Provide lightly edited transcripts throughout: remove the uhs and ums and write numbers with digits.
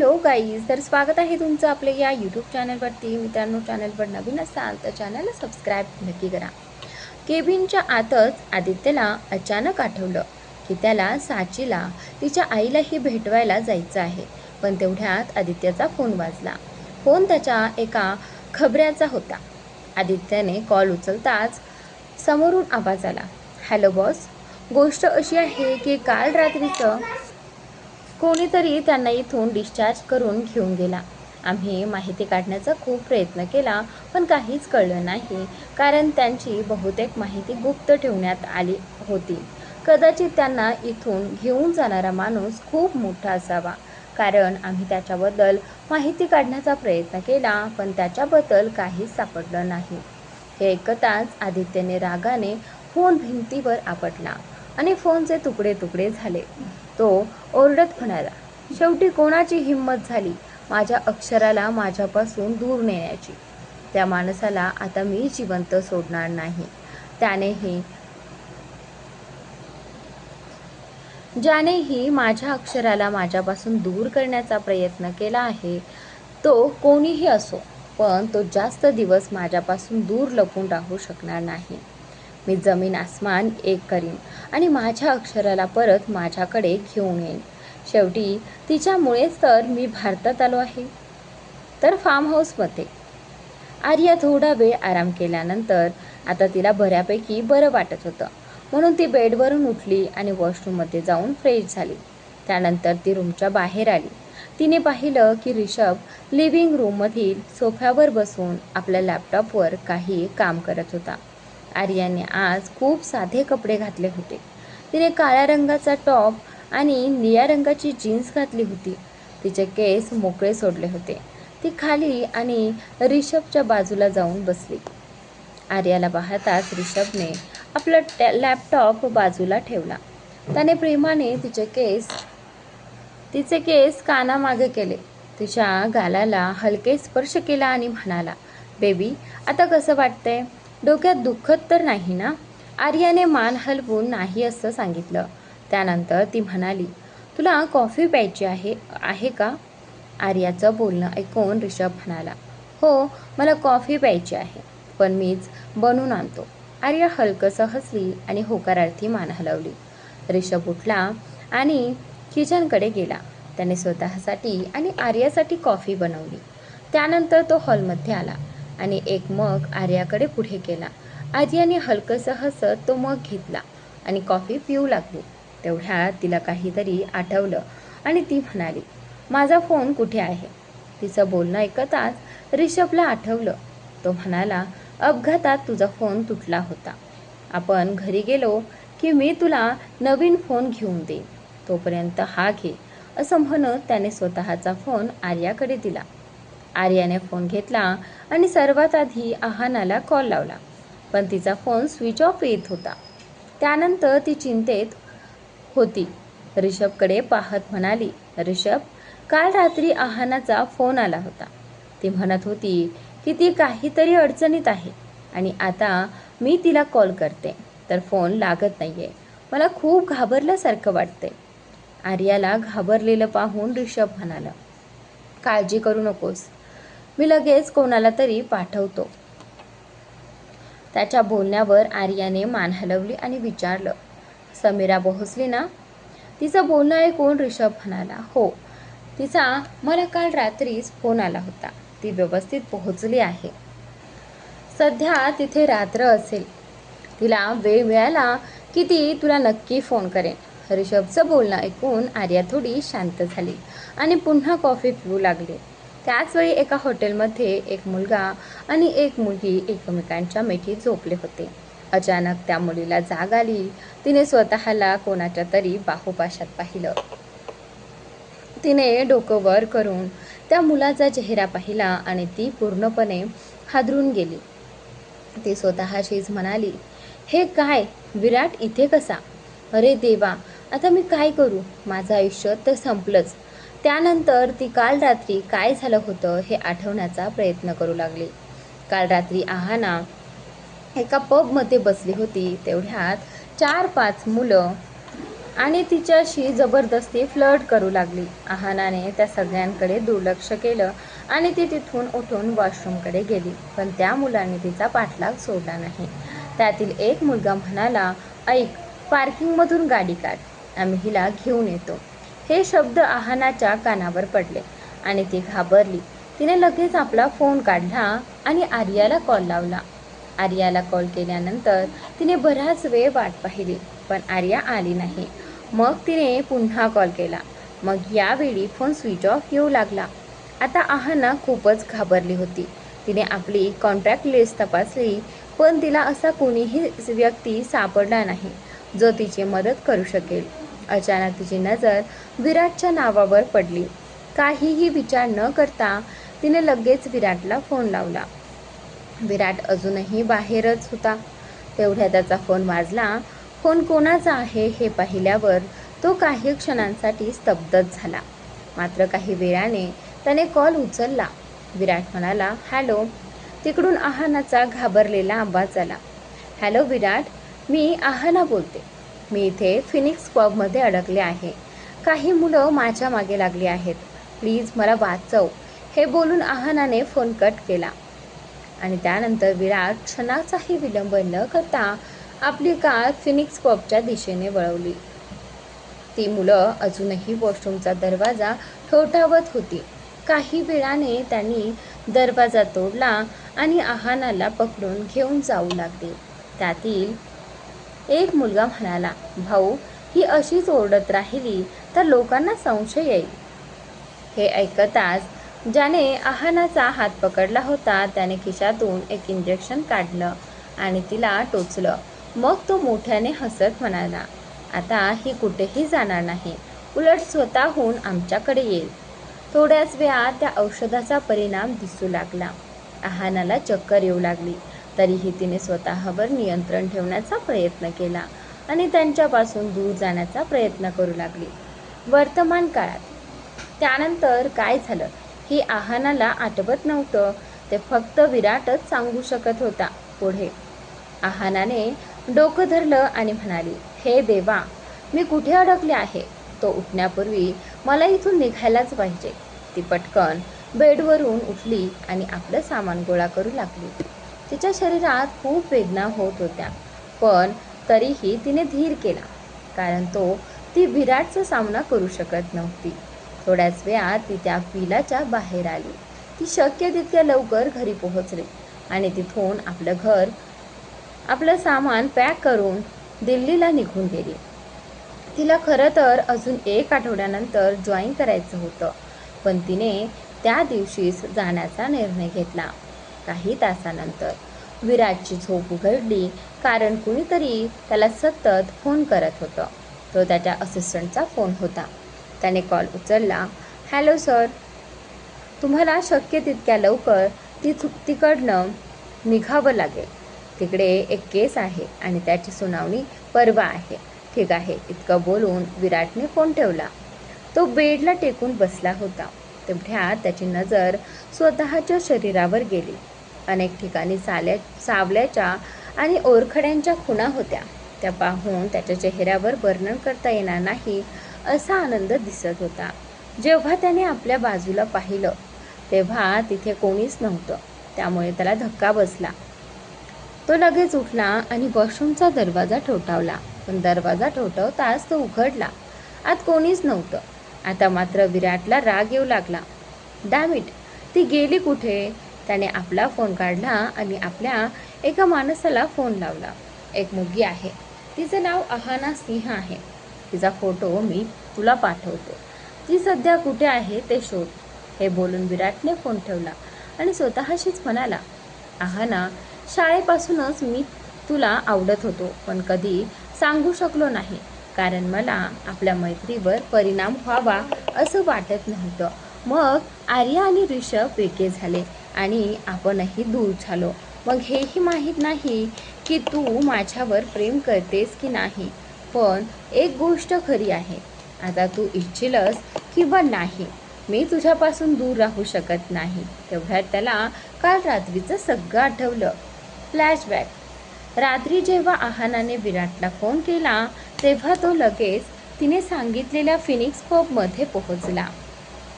Hello guys, तर स्वागत आहे तुमचं आपल्या या यूट्यूब चॅनलवरती. मित्रांनो, चॅनलवर नवीन असाल तर चॅनलला सबस्क्राईब नक्की करा. केबिनच्या आतच आदित्यला अचानक आठवलं की त्याला साचीला तिच्या आईलाही भेटवायला जायचं आहे. पण तेवढ्यात आदित्यचा फोन वाजला. फोन त्याच्या एका खबऱ्याचा होता. आदित्यने कॉल उचलताच समोरून आवाज आला, हॅलो बॉस. गोष्ट अशी आहे की काल रात्रीचं कोणीतरी त्यांना इथून डिस्चार्ज करून घेऊन गेला. आम्ही माहिती काढण्याचा खूप प्रयत्न केला, पण काहीच कळलं नाही. कारण त्यांची बहुतेक माहिती गुप्त ठेवण्यात आली होती. कदाचित त्यांना इथून घेऊन जाणारा माणूस खूप मोठा असावा. कारण आम्ही त्याच्याबद्दल माहिती काढण्याचा प्रयत्न केला, पण त्याच्याबद्दल काहीच सापडलं नाही. हे ऐकताच आदित्यने रागाने फोन भिंतीवर आपटला आणि फोनचे तुकडे तुकडे झाले. तो ओरडत म्हणाला, शेवटी कोणाची हिंमत झाली माझ्या अक्षराला माझ्यापासून दूर नेण्याची. त्या माणसाला आता मी जिवंत सोडणार नाही. ज्यानेही माझ्या अक्षराला माझ्यापासून दूर करण्याचा प्रयत्न केला आहे, तो कोणीही असो, पण तो जास्त दिवस माझ्यापासून दूर लपून राहू शकणार नाही. मी जमीन आसमान एक करीन आणि माझ्या अक्षराला परत माझ्याकडे घेऊन येईन. शेवटी तिच्यामुळेच तर मी भारतात आलो आहे. तर फार्म हाऊसमध्ये आर्या थोडा वेळ आराम केल्यानंतर आता तिला बऱ्यापैकी बरं वाटत होतं. म्हणून ती बेडवरून उठली आणि वॉशरूममध्ये जाऊन फ्रेश झाली. त्यानंतर ती रूमच्या बाहेर आली. तिने पाहिलं की ऋषभ लिव्हिंग रूममधील सोफ्यावर बसून आपल्या लॅपटॉपवर काही काम करत होता. आर्याने आज खूप साधे कपडे घातले होते. तिने काळ्या रंगाचा टॉप आणि निळ्या रंगाची जीन्स घातली होती. तिचे केस मोकळे सोडले होते. ती खाली आणि ऋषभच्या बाजूला जाऊन बसली. आर्याला पाहताच ऋषभने आपला लॅपटॉप बाजूला ठेवला. त्याने प्रेमाने तिचे केस कानामागे केले. तिच्या गालाला हलके स्पर्श केला आणि म्हणाला, बेबी, आता कसं वाटतंय? डोक्यात दुखत तर नाही ना? आर्याने मान हलवून नाही असं सांगितलं. त्यानंतर ती म्हणाली, तुला कॉफी प्यायची आहे का? आर्याचं बोलणं ऐकून ऋषभ म्हणाला, हो, मला कॉफी प्यायची आहे, पण मीच बनवून आणतो. आर्या हलकसं हसली आणि होकारार्थी मान हलवली. ऋषभ उठला आणि किचनकडे गेला. त्याने स्वतःसाठी आणि आर्यासाठी कॉफी बनवली. त्यानंतर तो हॉलमध्ये आला आणि एक मग आर्याकडे पुढे केला. आर्याने हलकसं हसत तो मग घेतला आणि कॉफी पिऊ लागली. तेवढ्यात तिला काहीतरी आठवलं आणि ती म्हणाली, माझा फोन कुठे आहे? तिचं बोलणं ऐकताच ऋषभला आठवलं. तो म्हणाला, अपघातात तुझा फोन तुटला होता. आपण घरी गेलो की मी तुला नवीन फोन घेऊन देईन. तोपर्यंत हा घे, असं म्हणत त्याने स्वतःचा फोन आर्याकडे दिला. आर्याने फोन घेतला आणि सर्वात आधी आहानाला कॉल लावला, पण तिचा फोन स्विच ऑफ येत होता. त्यानंतर ती चिंतेत होती. ऋषभकडे पाहत म्हणाली, ऋषभ, काल रात्री आहानाचा फोन आला होता. ती म्हणत होती की ती काहीतरी अडचणीत आहे आणि आता मी तिला कॉल करते तर फोन लागत नाहीये. मला खूप घाबरल्यासारखं वाटतंय. आर्याला घाबरलेलं पाहून ऋषभ म्हणाला, काळजी करू नकोस, मी लगेच कोणाला तरी पाठवतो. त्याच्या बोलण्यावर आर्याने मान हलवली आणि विचारलं, समीरा पोहोचली ना? तिचं बोलणं ऐकून ऋषभ म्हणाला, हो, तिचा मला काल रात्रीच फोन आला होता. ती व्यवस्थित पोहोचली आहे. सध्या तिथे रात्र असेल. तिला वेळ मिळाला की ती तुला नक्की फोन करेन. ऋषभचं बोलणं ऐकून आर्या थोडी शांत झाली आणि पुन्हा कॉफी पिऊ लागली. त्याचवेळी एका हॉटेलमध्ये एक मुलगा आणि एक मुलगी एकमेकांच्या मिठीत झोपले होते. अचानक त्या मुलीला जाग आली. तिने स्वतःला कोणाच्या तरी बाहुपाशात पाहिलं. तिने डोकं वर करून त्या मुलाचा चेहरा पाहिला आणि ती पूर्णपणे हादरून गेली. ती स्वतःशीच म्हणाली, हे काय? विराट इथे कसा? अरे देवा, आता मी काय करू? माझं आयुष्य तर संपलंच. त्यानंतर ती काल रात्री काय झालं होतं हे आठवण्याचा प्रयत्न करू लागली. काल रात्री आहाना एका पबमध्ये बसली होती. तेवढ्यात 4-5 मुलं आणि तिच्याशी जबरदस्ती फ्लर्ट करू लागली. आहानाने त्या सगळ्यांकडे दुर्लक्ष केलं आणि ती तिथून उठून वॉशरूमकडे गेली. पण त्या मुलांनी तिचा पाठलाग सोडला नाही. त्यातील एक मुलगा म्हणाला, ऐक, पार्किंगमधून गाडी काढ, आम्ही हिला घेऊन येतो. हे शब्द आहानाच्या कानावर पडले आणि ती घाबरली. तिने लगेच आपला फोन काढला आणि आर्याला कॉल लावला. आर्याला कॉल केल्यानंतर तिने बराच वेळ वाट पाहिली, पण आर्या आली नाही. मग तिने पुन्हा कॉल केला. मग यावेळी फोन स्विच ऑफ येऊ लागला. आता आहाना खूपच घाबरली होती. तिने आपली कॉन्टॅक्ट लिस्ट तपासली, पण तिला असा कोणीही व्यक्ती सापडला नाही जो तिची मदत करू शकेल. अचानक तिची नजर विराटच्या नावावर पडली. काहीही विचार न करता तिने लगेच विराटला फोन लावला. विराट अजूनही बाहेरच होता. तेवढ्या त्याचा फोन वाजला. फोन कोणाचा आहे हे पाहिल्यावर तो काही क्षणांसाठी स्तब्धच झाला. मात्र काही वेळाने त्याने कॉल उचलला. विराट म्हणाला, हॅलो. तिकडून आहानाचा घाबरलेला आवाज आला. हॅलो विराट, मी आहाना बोलते. मी इथे फिनिक्स पबमध्ये अडकले आहे. काही मुलं माझ्या मागे लागली आहेत. प्लीज मला वाचव. हे बोलून आहानाने फोन कट केला. आणि त्यानंतर विराट क्षणाचाही विलंब न करता आपली कार फिनिक्स पबच्या दिशेने वळवली. ती मुलं अजूनही वॉशरूमचा दरवाजा ठोठावत होती. काही वेळाने त्यांनी दरवाजा तोडला आणि आहानाला पकडून घेऊन जाऊ लागले. त्यातील एक मुलगा म्हणाला, भाऊ, ही अशीच ओरडत राहिली तर लोकांना संशय येईल. हे ऐकताच ज्याने आहानाचा हात पकडला होता त्याने खिशातून एक इंजेक्शन काढलं आणि तिला टोचलं. मग तो मोठ्याने हसत म्हणाला, आता ही कुठेही जाणार नाही, उलट स्वतःहून आमच्याकडे येईल. थोड्याच वेळात त्या औषधाचा परिणाम दिसू लागला. आहानाला चक्कर येऊ लागली. तरीही तिने स्वतःवर नियंत्रण ठेवण्याचा प्रयत्न केला आणि त्यांच्यापासून दूर जाण्याचा प्रयत्न करू लागली. वर्तमान काळात त्यानंतर काय झालं हे आहानाला आठवत नव्हतं. ते फक्त विराटच सांगू शकत होता. पुढे आहानाने डोकं धरलं आणि म्हणाली, हे देवा, मी कुठे अडकले आहे. तो उठण्यापूर्वी मला इथून निघायलाच पाहिजे. ती पटकन बेडवरून उठली आणि आपलं सामान गोळा करू लागली. तिच्या शरीरात खूप वेदना होत होत्या, पण तरीही तिने धीर केला, कारण ती विराटचा सामना करू शकत नव्हती. थोड्याच वेळात ती त्या विलाच्या बाहेर आली. ती शक्य तितक्या लवकर घरी पोहोचली आणि तिथून आपलं सामान पॅक करून दिल्लीला निघून गेली. तिला खरं तर अजून 1 आठवड्यानंतर जॉईन करायचं होतं, पण तिने त्या दिवशीच जाण्याचा निर्णय घेतला. काही तासानंतर विराटची झोप उघडली, कारण कुणीतरी त्याला सतत फोन करत होतं. तो त्याच्या असिस्टंटचा फोन होता. त्याने कॉल उचलला. हॅलो सर, तुम्हाला शक्य तितक्या लवकर तिकडनं निघावं लागेल. तिकडे एक केस आहे आणि त्याची सुनावणी परवा आहे. ठीक आहे, इतकं बोलून विराटने फोन ठेवला. तो बेडला टेकून बसला होता. तेवढ्यात त्याची नजर स्वतःच्या शरीरावर गेली. अनेक ठिकाणी सावल्याच्या आणि ओरखड्यांच्या खुणा होत्या. त्या पाहून त्याच्या चेहऱ्यावर वर्णन करता येणार नाही असा आनंद दिसत होता. जेव्हा त्याने आपल्या बाजूला पाहिलं तेव्हा तिथे कोणीच नव्हतं, त्यामुळे त्याला धक्का बसला. तो लगेच उठला आणि वॉशरूमचा दरवाजा ठोठावला, पण दरवाजा ठोठावताच तो उघडला. आत कोणीच नव्हतं. आता मात्र विराटला राग येऊ लागला. डॅम इट, ती गेली कुठे? त्याने आपला फोन काढला आणि आपल्या एका माणसाला फोन लावला. एक मुलगी आहे, तिचं नाव आहाना सिंह आहे. तिचा फोटो मी तुला पाठवतो. ती सध्या कुठे आहे ते शोध. हे बोलून विराटने फोन ठेवला आणि स्वतःशीच म्हणाला, आहाना, शाळेपासूनच मी तुला आवडत होतो, पण कधी सांगू शकलो नाही, कारण मला आपल्या मैत्रीवर परिणाम व्हावा असं वाटत नव्हतं. मग आर्या आणि ऋषभ वेगळे झाले आणि आपणही दूर झालो. मग हेही माहीत नाही की तू माझ्यावर प्रेम करतेस की नाही. पण एक गोष्ट खरी आहे, आता तू इच्छिलस किंवा नाही, मी तुझ्यापासून दूर राहू शकत नाही. तेवढ्यात त्याला काल रात्रीचं सगळं आठवलं. फ्लॅशबॅक. रात्री जेव्हा आहानाने विराटला फोन केला तेव्हा तो लगेच तिने सांगितलेल्या फिनिक्स पबमध्ये पोहोचला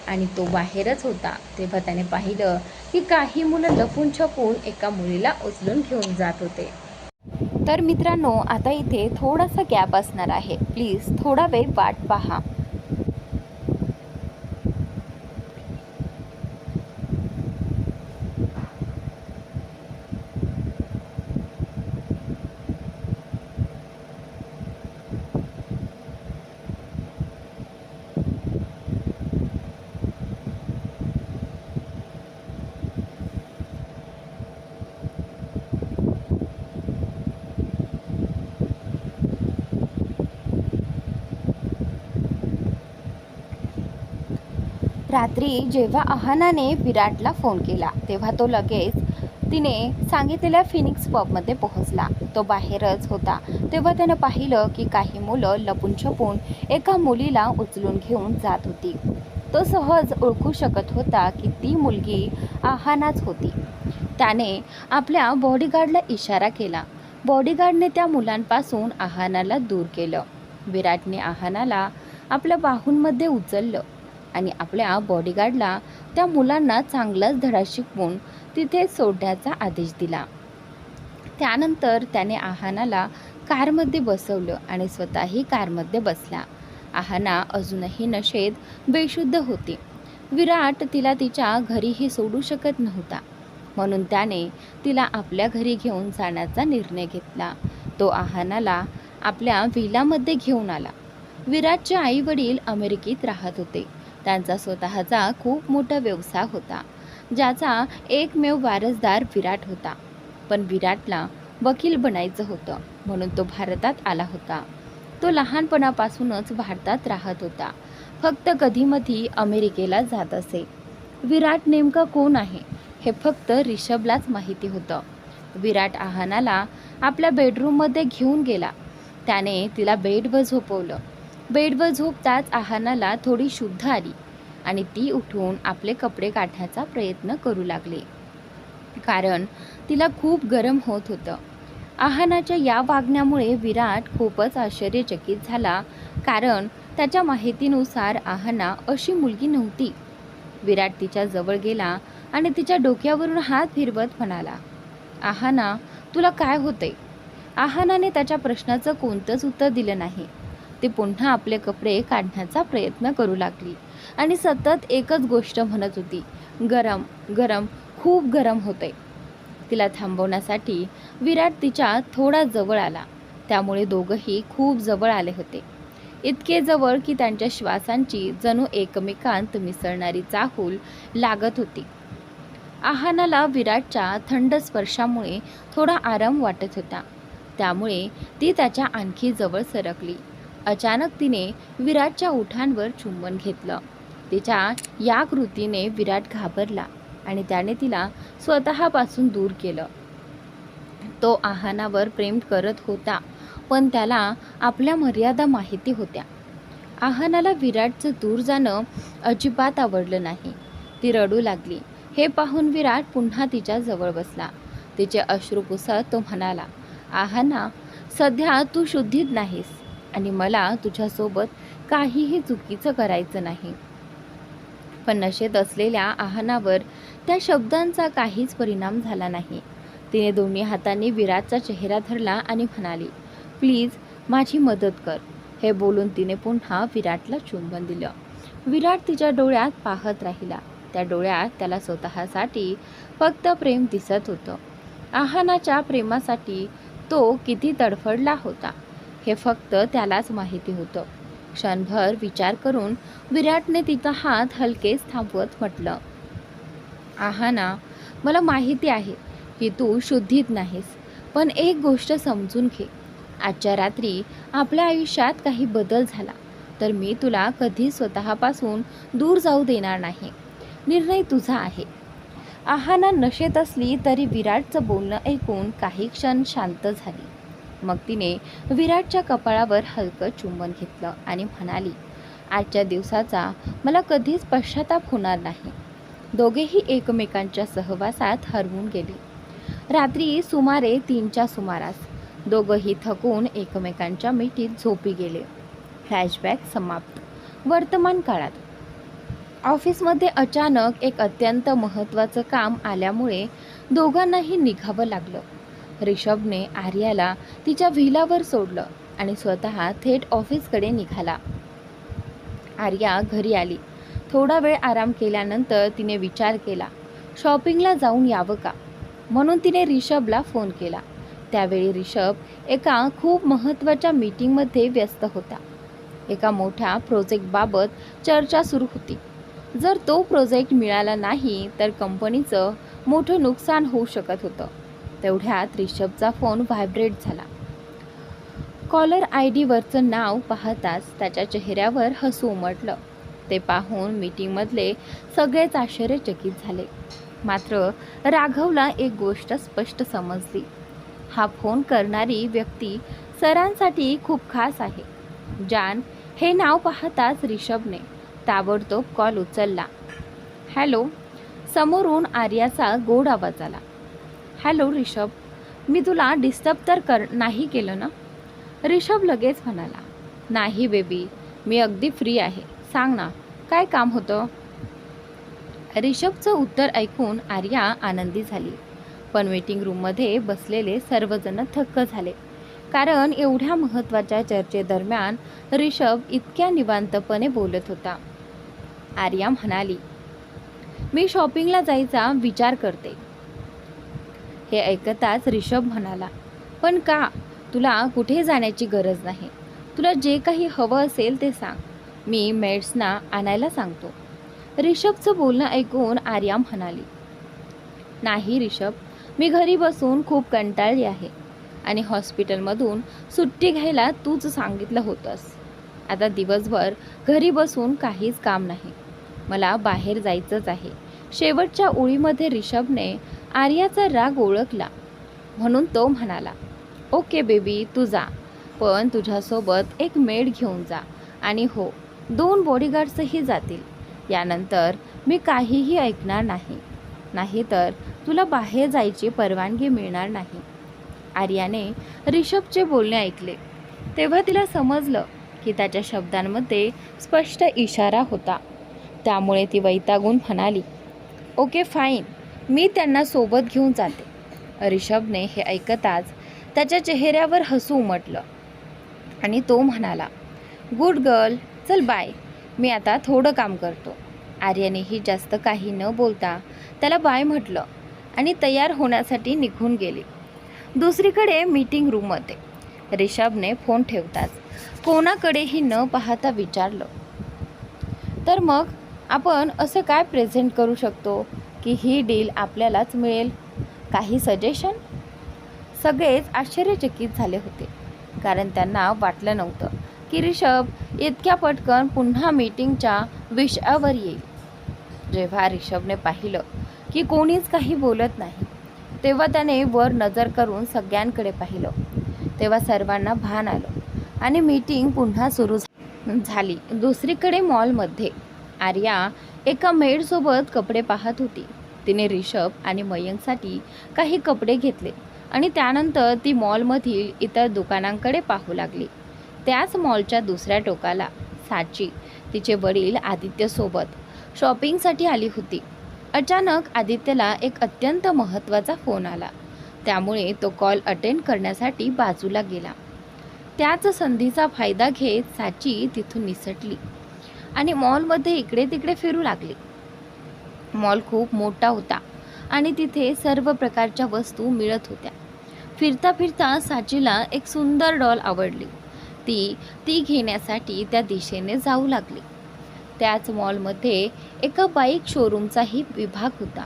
आणि तो बाहेरच होता तेव्हा त्याने पाहिलं की काही मुलं लपून छपून एका मुलीला उचलून घेऊन जात होते. तर मित्रांनो, आता इथे थोडासा गॅप असणार आहे, प्लीज थोडा वेळ वाट पहा. रात्री जेव्हा अहानाने विराटला फोन केला तेव्हा तो लगेच तिने सांगितलेल्या फिनिक्स पबमध्ये पोहोचला. तो बाहेरच होता तेव्हा त्यानं पाहिलं की काही मुलं लपून छपून एका मुलीला उचलून घेऊन जात होती. तो सहज ओळखू शकत होता की ती मुलगी अहानाच होती. त्याने आपल्या बॉडीगार्डला इशारा केला. बॉडीगार्डने त्या मुलांपासून अहानाला दूर केलं. विराटने अहानाला आपल्या बाहूंमध्ये उचललं आणि आपल्या बॉडीगार्डला त्या मुलांना चांगलाच धडा शिकवून तिथे सोडण्याचा आदेश दिला. त्यानंतर त्याने अहानाला कारमध्ये बसवलं आणि स्वतःही कारमध्ये बसला. अहाना अजूनही नशेत बेशुद्ध होती. विराट तिला तिच्या घरीही सोडू शकत नव्हता, म्हणून त्याने तिला आपल्या घरी घेऊन जाण्याचा निर्णय घेतला. तो अहानाला आपल्या व्हिलामध्ये घेऊन आला. विराटचे आई वडील अमेरिकेत राहत होते. त्यांचा स्वतःचा खूप मोठा व्यवसाय होता, ज्याचा एकमेव वारसदार विराट होता. पण विराटला वकील बनायचं होतं, म्हणून तो भारतात आला होता. तो लहानपणापासूनच भारतात राहत होता, फक्त कधीमधी अमेरिकेला जात असे. विराट नेमका कोण आहे हे फक्त रिषभलाच माहिती होतं. विराट अहानाला आपल्या बेडरूममध्ये घेऊन गेला. त्याने तिला बेडवर झोपवलं. बेडवर झोपताच अहानाला थोडी शुद्ध आली आणि ती उठून आपले कपडे काढण्याचा प्रयत्न करू लागली, कारण तिला खूप गरम होत होतं. अहानाच्या या वागण्यामुळे विराट खूपच आश्चर्यचकित झाला, कारण त्याच्या माहितीनुसार अहाना अशी मुलगी नव्हती. विराट तिच्या जवळ गेला आणि तिच्या डोक्यावरून हात फिरवत म्हणाला, अहाना, तुला काय होतंय? अहानाने त्याच्या प्रश्नाचं कोणतंच उत्तर दिलं नाही. ती पुन्हा आपले कपडे काढण्याचा प्रयत्न करू लागली आणि सतत एकच गोष्ट म्हणत होती, गरम गरम, खूप गरम होते. तिला थांबवण्यासाठी विराट तिच्या थोडा जवळ आला. त्यामुळे दोघंही खूप जवळ आले होते, इतके जवळ की त्यांच्या श्वासांची जणू एकमेकांत मिसळणारी चाहूल लागत होती. अहानाला विराटच्या थंड स्पर्शामुळे थोडा आराम वाटत होता, त्यामुळे ती त्याच्या आणखी जवळ सरकली. अचानक तिने विराटच्या ओठांवर चुंबन घेतलं. तिच्या या कृतीने विराट घाबरला आणि त्याने तिला स्वतःपासून दूर केलं. तो अहानावर प्रेम करत होता, पण त्याला आपल्या मर्यादा माहिती होत्या. अहानाला विराटचं दूर जाणं अजिबात आवडलं नाही. ती रडू लागली. हे पाहून विराट पुन्हा तिच्या जवळ बसला. तिचे अश्रू पुसत तो म्हणाला, अहाना, सध्या तू शुद्धीत नाहीस आणि मला तुझ्यासोबत काहीही चुकीचं करायचं नाही. पण नशेत असलेल्या अहानावर त्या शब्दांचा काहीच परिणाम झाला नाही. तिने दोन्ही हातांनी विराटचा चेहरा धरला आणि म्हणाली, प्लीज माझी मदत कर. हे बोलून तिने पुन्हा विराटला चुंबन दिलं. विराट तिच्या डोळ्यात पाहत राहिला. त्या डोळ्यात त्याला स्वतःसाठी फक्त प्रेम दिसत होतं. अहानाच्या प्रेमासाठी तो किती तडफडला होता हे फक्त त्यालाच माहिती होतं. क्षणभर विचार करून विराटने तिचा हात हलकेच थांबवत म्हटलं, अहाना, मला माहिती आहे की तू शुद्धीत नाहीस, पण एक गोष्ट समजून घे. आजच्या रात्री आपल्या आयुष्यात काही बदल झाला तर मी तुला कधी स्वतःपासून दूर जाऊ देणार नाही. निर्णय तुझा आहे. अहाना नशेत असली तरी विराटचं बोलणं ऐकून काही क्षण शांत झाली. मग तिने विराटच्या कपाळावर हलकं चुंबन घेतलं आणि म्हणाली, आजच्या दिवसाचा मला कधीच पश्चाताप होणार नाही. दोघेही एकमेकांच्या सहवासात हरवून गेले. रात्री सुमारे 3च्या सुमारास दोघंही थकून एकमेकांच्या मिठीत झोपी गेले. फ्लॅशबॅक समाप्त. वर्तमान काळात ऑफिसमध्ये अचानक एक अत्यंत महत्त्वाचं काम आल्यामुळे दोघांनाही निघावं लागलं. रिषभने आर्याला तिच्या व्हिलावर सोडलं आणि स्वतः थेट ऑफिसकडे निघाला. आर्या घरी आली. थोडा वेळ आराम केल्यानंतर तिने विचार केला, शॉपिंगला जाऊन यावं का, म्हणून तिने रिषभला फोन केला. त्यावेळी रिषभ एका खूप महत्त्वाच्या मीटिंगमध्ये व्यस्त होता. एका मोठ्या प्रोजेक्टबाबत चर्चा सुरू होती. जर तो प्रोजेक्ट मिळाला नाही तर कंपनीचं मोठं नुकसान होऊ शकत होतं. तेवढ्यात रिषभचा फोन व्हायब्रेट झाला. कॉलर आय डीवरचं नाव पाहताच त्याच्या चेहऱ्यावर हसू उमटलं. ते पाहून मीटिंगमधले सगळेच आश्चर्यचकित झाले. मात्र राघवला एक गोष्ट स्पष्ट समजली. हा फोन करणारी व्यक्ती सरांसाठी खूप खास आहे. जान हे नाव पाहताच रिषभने ताबडतोब कॉल उचलला. हॅलो. समोरून आर्याचा गोड आवाज आला. हॅलो रिषभ, मी तुला डिस्टर्ब तर नाही केलं ना? रिषभ लगेच म्हणाला, नाही बेबी, मी अगदी फ्री आहे. सांग ना, काय काम होतं? रिषभचं उत्तर ऐकून आर्या आनंदी झाली. पण मीटिंग रूममध्ये बसलेले सर्वजण थक्क झाले. कारण एवढ्या महत्त्वाच्या चर्चेदरम्यान रिषभ इतक्या निवांतपणे बोलत होता. आर्या म्हणाली, मी शॉपिंगला जायचा विचार करते. हे ऐकताच रिषभ म्हणाला, पण का? तुला कुठे जाण्याची गरज नाही. तुला जे काही हवं असेल ते सांग, मी मेड्सना आणायला सांगतो. रिषभचं बोलणं ऐकून आर्या म्हणाली, नाही रिषभ, मी घरी बसून खूप कंटाळली आहे आणि हॉस्पिटलमधून सुट्टी घ्यायला तूच सांगितलं होतंस. आता दिवसभर घरी बसून काहीच काम नाही. मला बाहेर जायचंच आहे. शेवटच्या ओळीमध्ये रिषभने आर्याचा राग ओळखला, म्हणून तो म्हणाला, ओके बेबी, तू जा, पण तुझ्यासोबत एक मेड घेऊन जा. आणि हो, 2 बॉडीगार्ड्सही जातील. यानंतर मी काहीही ऐकणार नाही, नाहीतर तुला बाहेर जायची परवानगी मिळणार नाही. आर्याने रिषभचे बोलणे ऐकले तेव्हा तिला समजलं की त्याच्या शब्दांमध्ये स्पष्ट इशारा होता. त्यामुळे ती वैतागून म्हणाली, ओके फाईन, मी त्यांना सोबत घेऊन जाते. रिषभने हे ऐकताच त्याच्या चेहऱ्यावर हसू उमटलं आणि तो म्हणाला, गुड गर्ल, चल बाय, मी आता थोडं काम करतो. आर्यानेही जास्त काही न बोलता त्याला बाय म्हटलं आणि तयार होण्यासाठी निघून गेली. दुसरीकडे मीटिंग रूममध्ये रिषभने फोन ठेवताच कोणाकडेही न पाहता विचारलं, तर मग आपण असं काय प्रेझेंट करू शकतो की ही डील आपल्यालाच मिळेल? काही सजेशन? सगळेच आश्चर्यचकित झाले होते, कारण त्यांना वाटलं नव्हतं की रिषभ इतक्या पटकन पुन्हा मीटिंगच्या विषयावर येईल. जेव्हा रिषभने पाहिलं की कोणीच काही बोलत नाही, तेव्हा त्याने वर नजर करून सगळ्यांकडे पाहिलं. तेव्हा सर्वांना भान आलं आणि मीटिंग पुन्हा सुरू झाली. दुसरीकडे मॉलमध्ये आर्या एका मेडसोबत कपडे पाहत होती. तिने रिषभ आणि मयंकसाठी काही कपडे घेतले आणि त्यानंतर ती मॉलमधील इतर दुकानांकडे पाहू लागली. त्याच मॉलच्या दुसऱ्या टोकाला साची तिचे वडील आदित्यसोबत शॉपिंगसाठी आली होती. अचानक आदित्यला एक अत्यंत महत्त्वाचा फोन आला. त्यामुळे तो कॉल अटेंड करण्यासाठी बाजूला गेला. त्याच संधीचा फायदा घेत साची तिथून निसटली आणि मॉलमध्ये इकडे तिकडे फिरू लागली. मॉल खूप मोठा होता आणि तिथे सर्व प्रकारच्या वस्तू मिळत होत्या. फिरता फिरता साचीला एक सुंदर डॉल आवडली. ती घेण्यासाठी त्या दिशेने जाऊ लागली. त्याच मॉलमध्ये एका बाईक शोरूमचाही विभाग होता.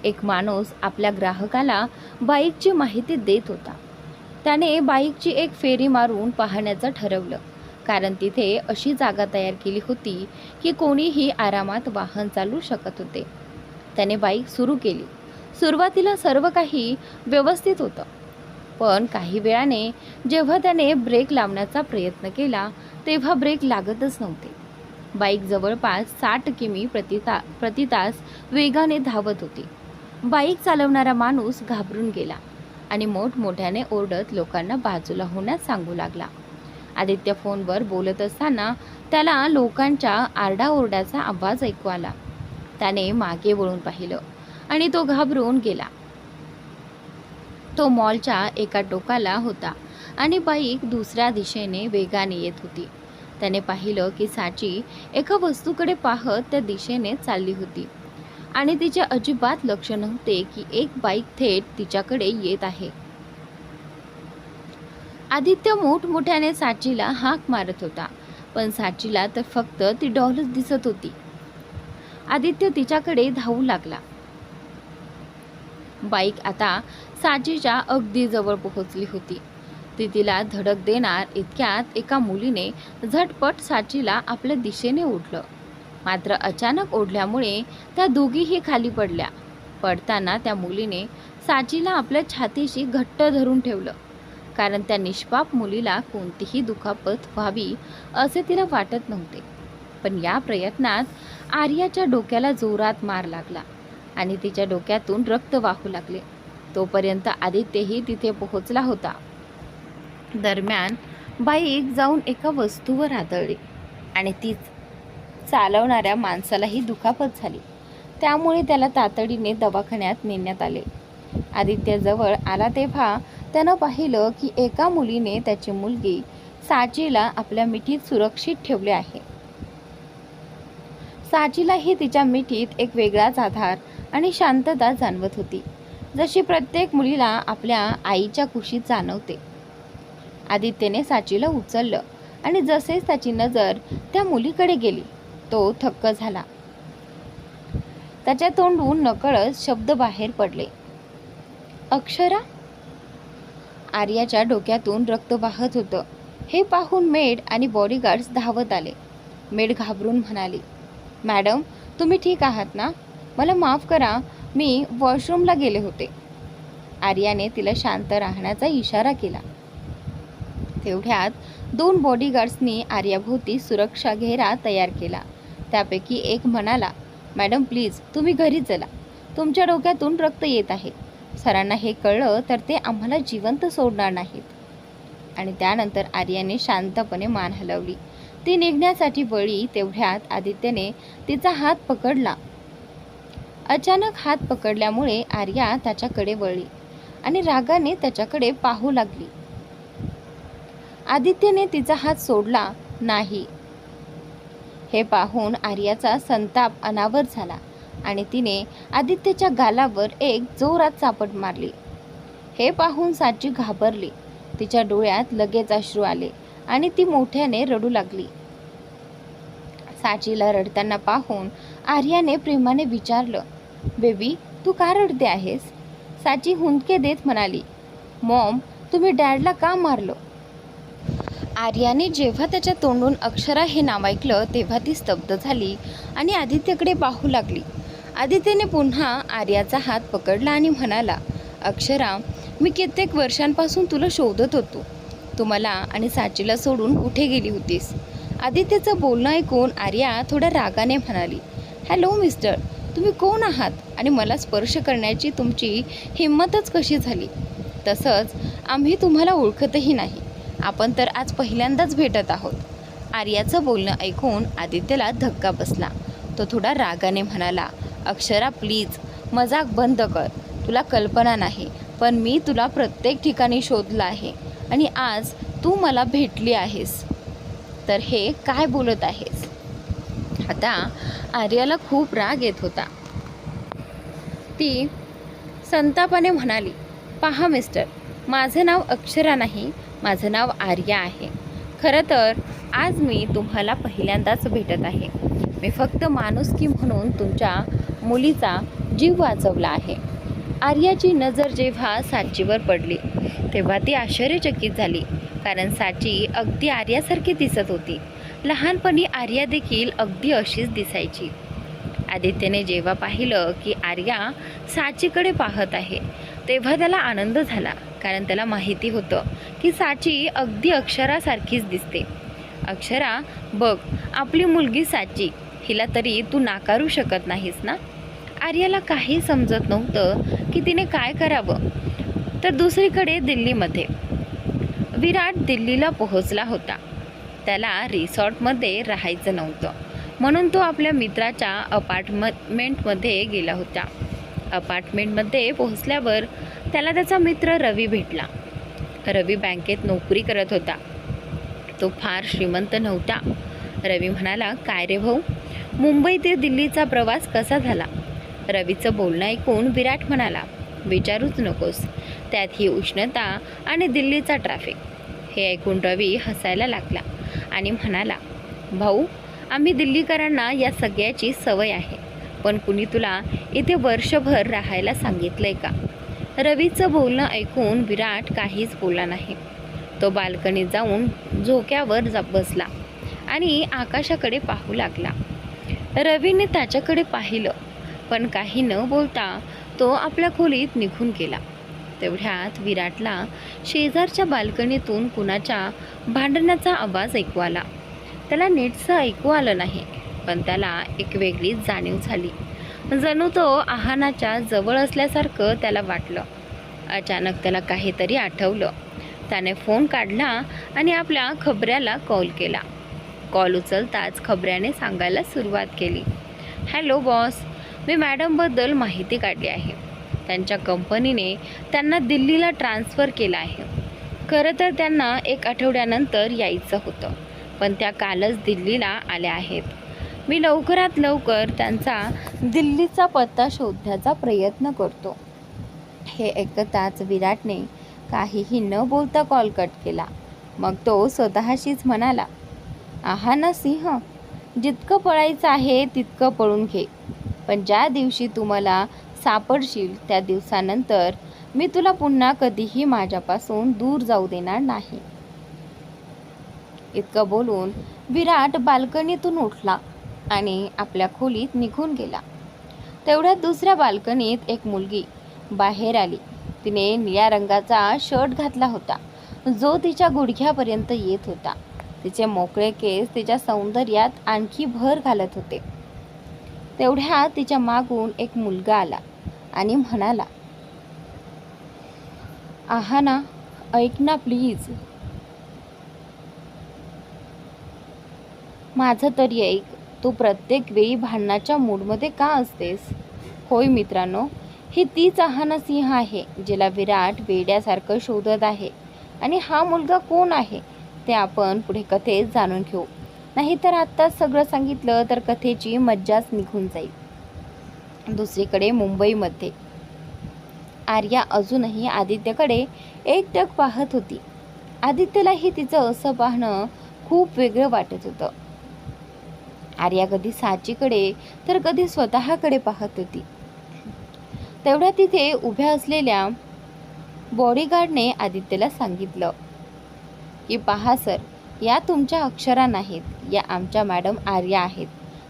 एक माणूस आपल्या ग्राहकाला बाईकची माहिती देत होता. त्याने बाईकची एक फेरी मारून पाहण्याचं ठरवलं, कारण तिथे अशी जागा तयार केली होती की कोणीही आरामात वाहन चालवू शकत होते. त्याने बाईक सुरू केली. सुरुवातीला सर्व काही व्यवस्थित होतं, पण काही वेळाने जेव्हा त्याने ब्रेक लावण्याचा प्रयत्न केला तेव्हा ब्रेक लागतच नव्हते. बाईक जवळपास 60 किमी प्रति तास वेगाने धावत होती. बाईक चालवणारा माणूस घाबरून गेला आणि मोठमोठ्याने ओरडत लोकांना बाजूला होण्यास सांगू लागला. आदित्य फोनवर बोलत असताना त्याला लोकांच्या आरडाओरड्याचा आवाज ऐकू आला. त्याने मागे वळून पाहिलं आणि तो घाबरून गेला. तो मॉलच्या एका टोकाला होता आणि बाईक दुसऱ्या दिशेने वेगाने येत होती. त्याने पाहिलं की साची एका वस्तूकडे पाहत त्या दिशेने चालली होती आणि तिचे अजिबात लक्ष नव्हते की एक बाईक थेट तिच्याकडे येत आहे. आदित्य मोठमोठ्याने साचीला हाक मारत होता, पण साचीला तर फक्त ती डॉलच दिसत होती. आदित्य तिच्याकडे धावू लागला. बाईक आता साचीच्या अगदी जवळ पोहोचली होती. ती तिला धडक देणार इतक्यात एका मुलीने झटपट साचीला आपल्या दिशेने ओढलं. मात्र अचानक ओढल्यामुळे त्या दोघीही खाली पडल्या. पडताना त्या मुलीने साचीला आपल्या छातीशी घट्ट धरून ठेवलं, कारण त्या निष्पाप मुलीला कोणतीही दुखापत व्हावी असे तिला वाटत नव्हते. पण या प्रयत्नात आर्याच्या डोक्याला जोरात मार लागला आणि तिच्या डोक्यातून रक्त वाहू लागले. तोपर्यंत आदित्यही तिथे पोहोचला होता. दरम्यान बाईक जाऊन एका वस्तूवर आदळली आणि तीच चालवणाऱ्या माणसालाही दुखापत झाली. त्यामुळे त्याला तातडीने दवाखान्यात नेण्यात आले. आदित्य जवळ आला तेव्हा त्यानं पाहिलं की एका मुलीने त्याची मुलगी साचीला आपल्या मिठीत सुरक्षित ठेवले आहे. साचीलाही तिच्या मिठीत एक वेगळाच आधार आणि शांतता जाणवत होती, जशी प्रत्येक मुलीला आपल्या आईच्या कुशीत जाणवते. आदित्यने साचीला उचललं आणि जसेच त्याची नजर त्या मुलीकडे गेली, तो थक्क झाला. त्याच्या तोंडून नकळत शब्द बाहेर पडले, अक्षरा. आर्याच्या डोक्यातून रक्त वाहत होतं. हे पाहून मेड आणि बॉडीगार्ड्स धावत आले. मेड घाबरून म्हणाली, मॅडम तुम्ही ठीक आहात ना? मला माफ करा, मी वॉशरूमला गेले होते. आर्याने तिला शांत राहण्याचा इशारा केला. तेवढ्यात 2 बॉडीगार्ड्सनी आर्याभोवती सुरक्षा घेरा तयार केला. त्यापैकी एक म्हणाला, मॅडम प्लीज तुम्ही घरी चला, तुमच्या डोक्यातून रक्त येत आहे. सरांना हे कळलं तर ते आम्हाला जिवंत सोडणार नाहीत. आणि त्यानंतर आर्याने शांतपणे मान हलवली. ती निघण्यासाठी वळली. तेवढ्यात आदित्यने तिचा हात पकडला. अचानक हात पकडल्यामुळे आर्या त्याच्याकडे वळली आणि रागाने त्याच्याकडे पाहू लागली. आदित्यने तिचा हात सोडला नाही. हे पाहून आर्याचा संताप अनावर झाला आणि तिने आदित्यच्या गालावर एक जोरात चापट मारली. हे पाहून साची घाबरली. तिच्या डोळ्यात लगेच अश्रू आले आणि ती मोठ्याने रडू लागली. साचीला रडताना पाहून आर्याने प्रेमाने विचारलं, बेबी तू का रडते आहेस? साची हुंदके देत म्हणाली, मॉम तुम्ही डॅडला का मारलं? आर्याने जेव्हा त्याच्या तोंडून अक्षरा हे नाव ऐकलं तेव्हा ती स्तब्ध झाली आणि आदित्यकडे पाहू लागली. आदित्यने पुन्हा आर्याचा हात पकडला आणि म्हणाला, अक्षरा मी कित्येक वर्षांपासून तुला शोधत होतो. तू मला आणि साचीला सोडून कुठे गेली होतीस? आदित्यचं बोलणं ऐकून आर्या थोड्या रागाने म्हणाली, हॅलो मिस्टर, तुम्ही कोण आहात आणि मला स्पर्श करण्याची तुमची हिंमतच कशी झाली? तसंच आम्ही तुम्हाला ओळखतही नाही. आपण तर आज पहिल्यांदाच भेटत आहोत. आर्याचं बोलणं ऐकून आदित्यला धक्का बसला. तो थोडा रागाने म्हणाला, अक्षरा प्लीज मजाक बंद कर. तुला कल्पना नाही, पण मी तुला प्रत्येक ठिकाणी शोधलं आहे आणि आज तू मला भेटली आहेस. तर हे काय बोलत आहेस? आता आर्याला खूप राग येत होता. ती संतापाने म्हणाली, पहा मिस्टर, माझं नाव अक्षरा नाही, माझं नाव आर्या आहे. खरं तर आज मी तुम्हाला पहिल्यांदाच भेटत आहे. मी फक्त माणुसकी म्हणून तुमच्या मुलीचा जीव वाचवला आहे. आर्याची नजर जेव्हा साचीवर पडली तेव्हा ती आश्चर्यचकित झाली, कारण साची अगदी आर्यासारखी दिसत होती. लहानपणी आर्या देखील अगदी अशीच दिसायची. आदित्यने जेव्हा पाहिलं की आर्या साचीकडे पाहत आहे तेव्हा त्याला आनंद झाला, कारण त्याला माहिती होतं की साची अगदी अक्षरासारखीच दिसते. अक्षरा बघ, आपली मुलगी साची, हिला तरी तू नाकारू शकत नाहीस ना? आर्याला काही समजत नव्हतं की तिने काय करावं. तर दुसरीकडे दिल्लीमध्ये विराट दिल्लीला पोहोचला होता. त्याला रिसॉर्टमध्ये राहायचं नव्हतं, म्हणून तो आपल्या मित्राच्या अपार्टमेंटमध्ये गेला होता. अपार्टमेंटमध्ये पोहोचल्यावर त्याला त्याचा मित्र रवी भेटला. रवी बँकेत नोकरी करत होता. तो फार श्रीमंत नव्हता. रवी म्हणाला, काय रे भाऊ, मुंबई ते दिल्लीचा प्रवास कसा झाला? रवीचं बोलणं ऐकून विराट म्हणाला, विचारूच नकोस, त्यात ही उष्णता आणि दिल्लीचा ट्रॅफिक. हे ऐकून रवी हसायला लागला आणि म्हणाला, भाऊ, आम्ही दिल्लीकरांना या सगळ्याची सवय आहे, पण कुणी तुला इथे वर्षभर राहायला सांगितलंय का? रवीचं बोलणं ऐकून विराट काहीच बोलला नाही. तो बाल्कनीत जाऊन झोक्यावर बसला आणि आकाशाकडे पाहू लागला. रवीने त्याच्याकडे पाहिलं, पण काही न बोलता तो आपल्या खोलीत निघून गेला. तेवढ्यात विराटला शेजारच्या बाल्कनीतून कुणाच्या भांडणाचा आवाज ऐकू आला. त्याला नीटसं ऐकू आलं नाही, पण त्याला एक वेगळीच जाणीव झाली. जणू तो आहानाच्या जवळ असल्यासारखं त्याला वाटलं. अचानक त्याला काहीतरी आठवलं. त्याने फोन काढला आणि आपल्या खबऱ्याला कॉल केला. कॉल उचलताच खबऱ्याने सांगायला सुरुवात केली, हॅलो बॉस, मी मॅडमबद्दल माहिती काढली आहे. त्यांच्या कंपनीने त्यांना दिल्लीला ट्रान्स्फर केलं आहे. खरं तर त्यांना 1 आठवड्यानंतर यायचं होतं, पण त्या कालच दिल्लीला आल्या आहेत. मी लवकरात लवकर त्यांचा दिल्लीचा पत्ता शोधण्याचा प्रयत्न करतो. हे ऐकताच विराटने काहीही न बोलता कॉल कट केला. मग तो स्वतःशीच म्हणाला, आहाना सिंह, जितकं पळायचं आहे तितकं पळून घे, पण ज्या दिवशी तू मला सापडशील त्या दिवसानंतर मी तुला पुन्हा कधीही माझ्यापासून दूर जाऊ देणार नाही. इतकं बोलून विराट बाल्कनीतून उठला आणि आपल्या खोलीत निघून गेला. तेवढ्यात दुसऱ्या बाल्कनीत एक मुलगी बाहेर आली. तिने निळ्या रंगाचा शर्ट घातला होता, जो तिच्या गुडघ्यापर्यंत येत होता. तिचे मोकळे केस तिच्या सौंदर्यात आणखी भर घालत होते. तेवढ्यात तिच्या मागून एक मुलगा आला आणि म्हणाला, आहाना, ऐक ना प्लीज. माझं तरी ऐक, तू प्रत्येक वेळी भांडणाच्या मूडमध्ये का असतेस? होय मित्रांनो, ही तीच आहाना सिंह आहे जिला विराट वेड्यासारखं शोधत आहे. आणि हा मुलगा कोण आहे ते आपण पुढे कथेत जाणून घेऊ. नाहीतर आत्ताच सगळं सांगितलं तर कथेची मज्जाच निघून जाईल. दुसरीकडे मुंबईमध्ये आर्या अजूनही आदित्यकडे एकटक पाहत होती. आदित्यलाही तिचं असं पाहणं खूप वेगळं वाटत होतं. आर्या कधी साचीकडे तर कधी स्वतःकडे पाहत होती. तेवढ्या तिथे उभ्या असलेल्या बॉडीगार्डने आदित्यला सांगितलं की, पहा सर, या तुमच्या अक्षरा नाहीत, या आमच्या मॅडम आर्या आहेत.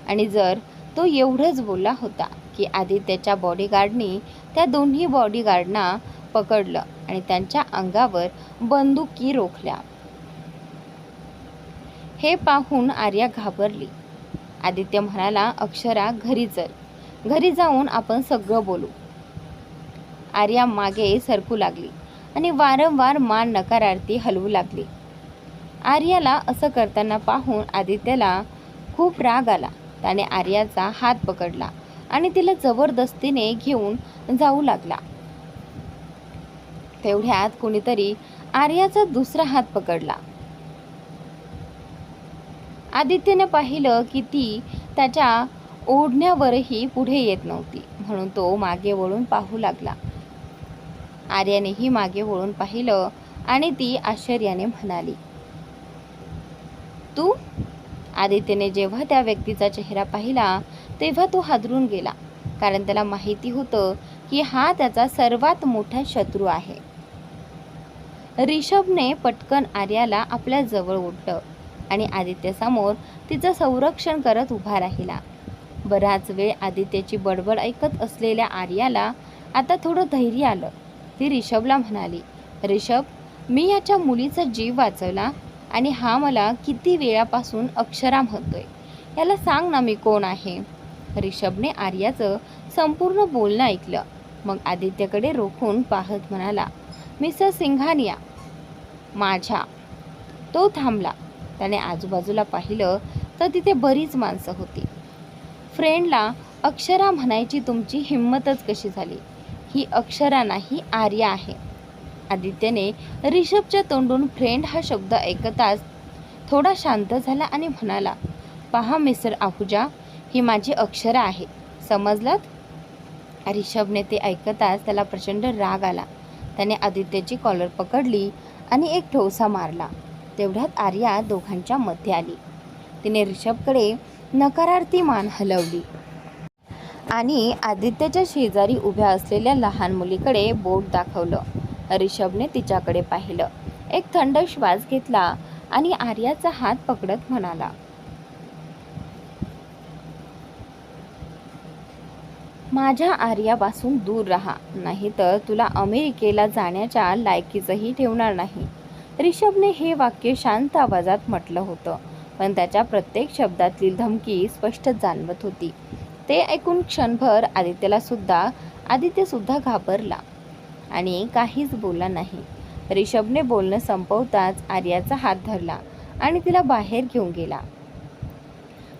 आणि जर तो एवढंच बोलला होता की आदित्यच्या बॉडीगार्डनी त्या दोन्ही बॉडीगार्डना पकडलं आणि त्यांच्या अंगावर बंदुकी रोखल्या. हे पाहून आर्या घाबरली. आदित्य म्हणाला, अक्षरा, घरी चल, घरी जाऊन आपण सगळं बोलू. आर्या मागे सरकू लागली आणि वारंवार मान नकारार्थी हलवू लागली. आर्याला असं करताना पाहून आदित्यला खूप राग आला. त्याने आर्याचा हात पकडला आणि तिला जबरदस्तीने घेऊन जाऊ लागला. तेवढ्यात कुणीतरी आर्याचा दुसरा हात पकडला. आदित्यने पाहिलं की ती त्याच्या ओढण्यावरही पुढे येत नव्हती, म्हणून तो मागे वळून पाहू लागला. आर्यानेही मागे वळून पाहिलं आणि ती आश्चर्याने म्हणाली, तू? आदित्यने जेव्हा त्या व्यक्तीचा चेहरा पाहिला तेव्हा तो हादरून गेला, कारण त्याला माहिती होतं की हा त्याचा सर्वात मोठा शत्रू आहे. रिषभने पटकन आर्याला आपल्या जवळ ओढलं आणि आदित्यसमोर तिचं संरक्षण करत उभा राहिला. बराच वेळ आदित्यची बडबड ऐकत असलेल्या आर्याला आता थोडं धैर्य आलं. ती रिषभला म्हणाली, रिषभ, मी याच्या मुलीचा जीव वाचवला आणि हा मला किती वेळापासून अक्षरा म्हणतोय. याला सांग ना मी कोण आहे. रिषभने आर्याचं संपूर्ण बोलणं ऐकलं. मग आदित्यकडे रोखून पाहत म्हणाला, मिस्टर सिंघानिया, माझ्या. तो थांबला. त्याने आजूबाजूला पाहिलं तर तिथे बरीच माणसं होती. फ्रेंडला अक्षरा म्हणायची तुमची हिंमतच कशी झाली? ही अक्षरा नाही, आर्या आहे. आदित्यने ऋषभच्या तोंडून फ्रेंड हा शब्द ऐकताच थोडा शांत झाला आणि म्हणाला, पहा मिस्टर आहुजा, ही माझी अक्षरा आहे, समजलात? ऋषभने ते ऐकताच त्याला प्रचंड राग आला. त्याने आदित्यची कॉलर पकडली आणि एक ठोसा मारला. तेवढ्यात आर्या दोघांच्या मध्ये आली. तिने ऋषभकडे नकारार्थी मान हलवली आणि आदित्यच्या शेजारी उभ्या असलेल्या लहान मुलीकडे बोट दाखवलं. ऋषभने तिच्याकडे पाहिलं, एक थंड श्वास घेतला आणि आर्याचा हात पकडत म्हणाला, माझ्या आर्यापासून दूर राहा, नाहीतर तुला अमेरिकेला जाण्याच्या लायकीचंही ठेवणार नाही. ऋषभने हे वाक्य शांत आवाजात म्हटलं होतं, पण त्याच्या प्रत्येक शब्दातली धमकी स्पष्ट जाणवत होती. ते ऐकून क्षणभर आदित्य सुद्धा घाबरला आणि काहीच बोलला नाही. ऋषभने बोलणं संपवताच आर्याचा हात धरला आणि तिला बाहेर घेऊन गेला.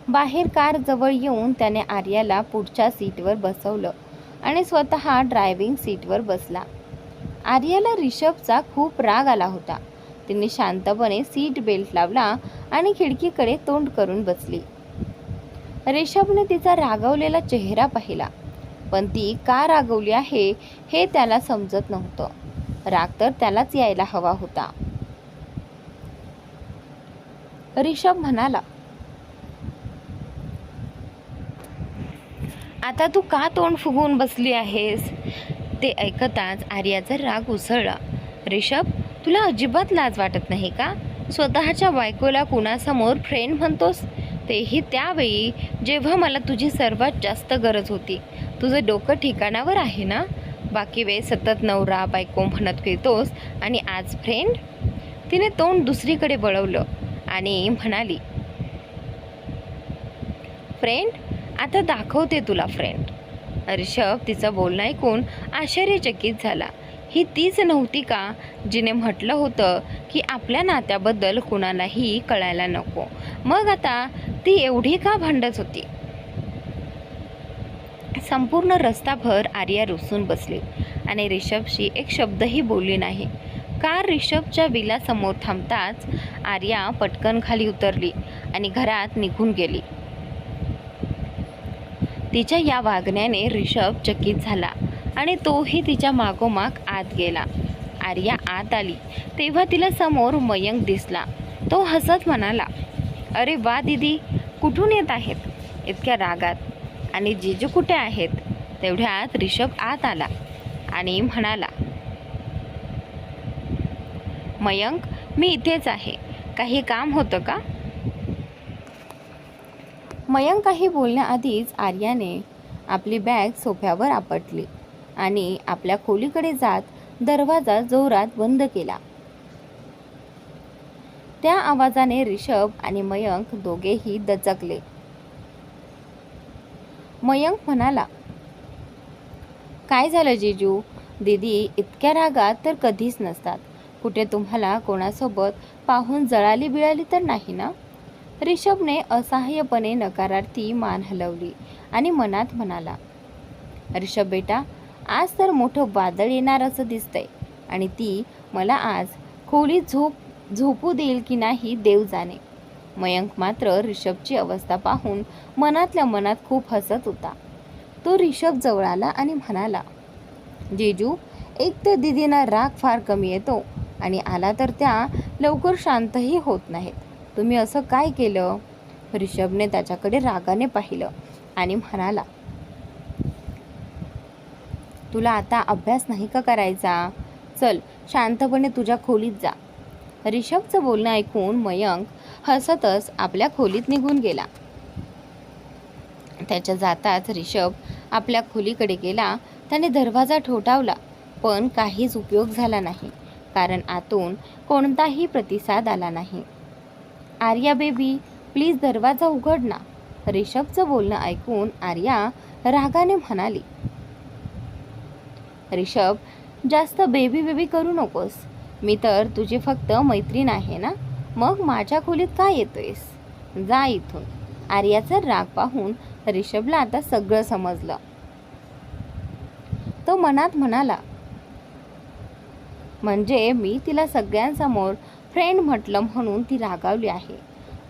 बाहेर कार जवळ येऊन त्याने आर्याला पुढच्या सीटवर बसवलं आणि स्वतः ड्रायव्हिंग सीटवर बसला. आर्याला ऋषभचा खूप राग आला होता. तिने शांतपणे सीट बेल्ट लावला आणि खिडकीकडे तोंड करून बसली. ऋषभने तिचा रागावलेला चेहरा पाहिला, पण ती का रागवली आहे हे त्याला समजत नव्हतं. राग तर त्यालाच यायला हवा होता. ऋषभ म्हणाला, आता तू का तोंड फुगवून बसली आहेस? ते ऐकताच आर्याचा राग उसळला. ऋषभ, तुला अजिबात लाज वाटत नाही का? स्वतःच्या बायकोला कुणासमोर फ्रेंड म्हणतोस, तेही त्यावेळी जेव्हा मला तुझी सर्वात जास्त गरज होती. तुझं डोकं ठिकाणावर आहे ना? बाकी वेळ सतत नवरा बायको म्हणत फिरतोस आणि आज फ्रेंड? तिने तोंड दुसरीकडे वळवलं आणि म्हणाली, फ्रेंड? आता दाखवते तुला फ्रेंड. ऋषभ तिचं बोलणं ऐकून आश्चर्यचकित झाला. ही तीच नव्हती का जिने म्हटलं होतं की आपल्या नात्याबद्दल कुणालाही कळायला नको? मग आता ती एवढी का भांडत होती? संपूर्ण रस्ताभर आर्या रुसून बसली आणि ऋषभशी एक शब्दही बोलली नाही. कार ऋषभच्या विलासमोर थांबताच आर्या पटकन खाली उतरली आणि घरात निघून गेली. तिच्या या वागण्याने ऋषभ चकित झाला आणि तोही तिच्या मागोमाग आत गेला. आर्या आत आली तेव्हा तिला समोर मयंक दिसला. तो हसत म्हणाला, अरे वा दीदी, कुठून येत आहेत इतक्या रागात? आणि जीजू कुठे आहेत? तेवढ्यात ऋषभ आत आला आणि म्हणाला, मयंक, मी इथेच आहे. काही काम होतं का? मयंक काही बोलण्याआधीच आर्याने आपली बॅग सोफ्यावर आपटली आणि आपल्या खोलीकडे जात दरवाजा जोरात बंद केला. त्या आवाजाने ऋषभ आणि मयंक दोघेही दचकले. मयंक म्हणाला, काय झालं जीजू? दीदी इतक्या रागात तर कधीच नसतात. कुठे तुम्हाला कोणासोबत पाहून जळाली बिळाली तर नाही ना? ऋषभने असहाय्यपणे नकारार्थी मान हलवली आणि मनात म्हणाला, ऋषभ बेटा, आज तर मोठं वादळ येणार असं दिसतंय आणि ती मला आज खोलीत झोपू देईल की नाही देव जाणे. मयंक मात्र ऋषभची अवस्था पाहून मनातल्या मनात खूप हसत होता. तो ऋषभ जवळ आला आणि म्हणाला, जीजू, एक तर दीदींना राग फार कमी येतो आणि आला तर त्या लवकर शांतही होत नाहीत. तुम्ही असं काय केलं? ऋषभने त्याच्याकडे रागाने पाहिलं आणि म्हणाला, तुला आता अभ्यास नाही का करायचा? चल शांतपणे तुझ्या खोलीत जा. ऋषभचं बोलणं ऐकून मयंक हसतच आपल्या खोलीत निघून गेला. त्याच्या जाताच ऋषभ आपल्या खोलीकडे गेला. त्याने दरवाजा ठोठावला, पण काहीच उपयोग झाला नाही, कारण आतून कोणताही प्रतिसाद आला नाही. आर्या बेबी, प्लीज दरवाजा उघड ना. ऋषभचं बोलणं ऐकून आर्या रागाने म्हणाली, ऋषभ, जास्त बेबी करू नकोस. मी तर तुझी फक्त मैत्रीण आहे ना, मग माझ्या खोलीत काय येतोयस? जा इथून. आर्याचा राग पाहून रिषभला आता सगळं समजलं. तो मनात म्हणाला, म्हणजे मी तिला सगळ्यांसमोर फ्रेंड म्हटलं म्हणून ती रागावली आहे.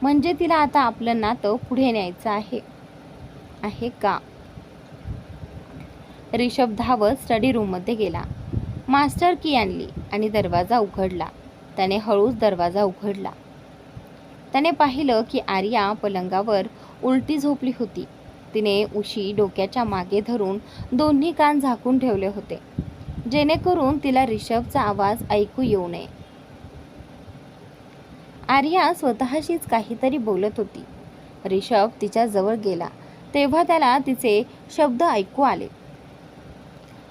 म्हणजे तिला आता आपलं नातं पुढे न्यायचं आहे का? रिषभ धावत स्टडी रूममध्ये गेला. मास्टर की आणली आणि दरवाजा उघडला. त्याने हळूच दरवाजा उघडला. त्याने पाहिलं की आर्या पलंगावर उलटी झोपली होती. तिने उशी डोक्याच्या मागे धरून दोन्ही कान झाकून ठेवले होते, जेणेकरून तिला रिषभचा आवाज ऐकू येऊ नये. आर्या स्वतःशीच काहीतरी बोलत होती. रिषभ तिच्या जवळ गेला तेव्हा त्याला तिचे शब्द ऐकू आले.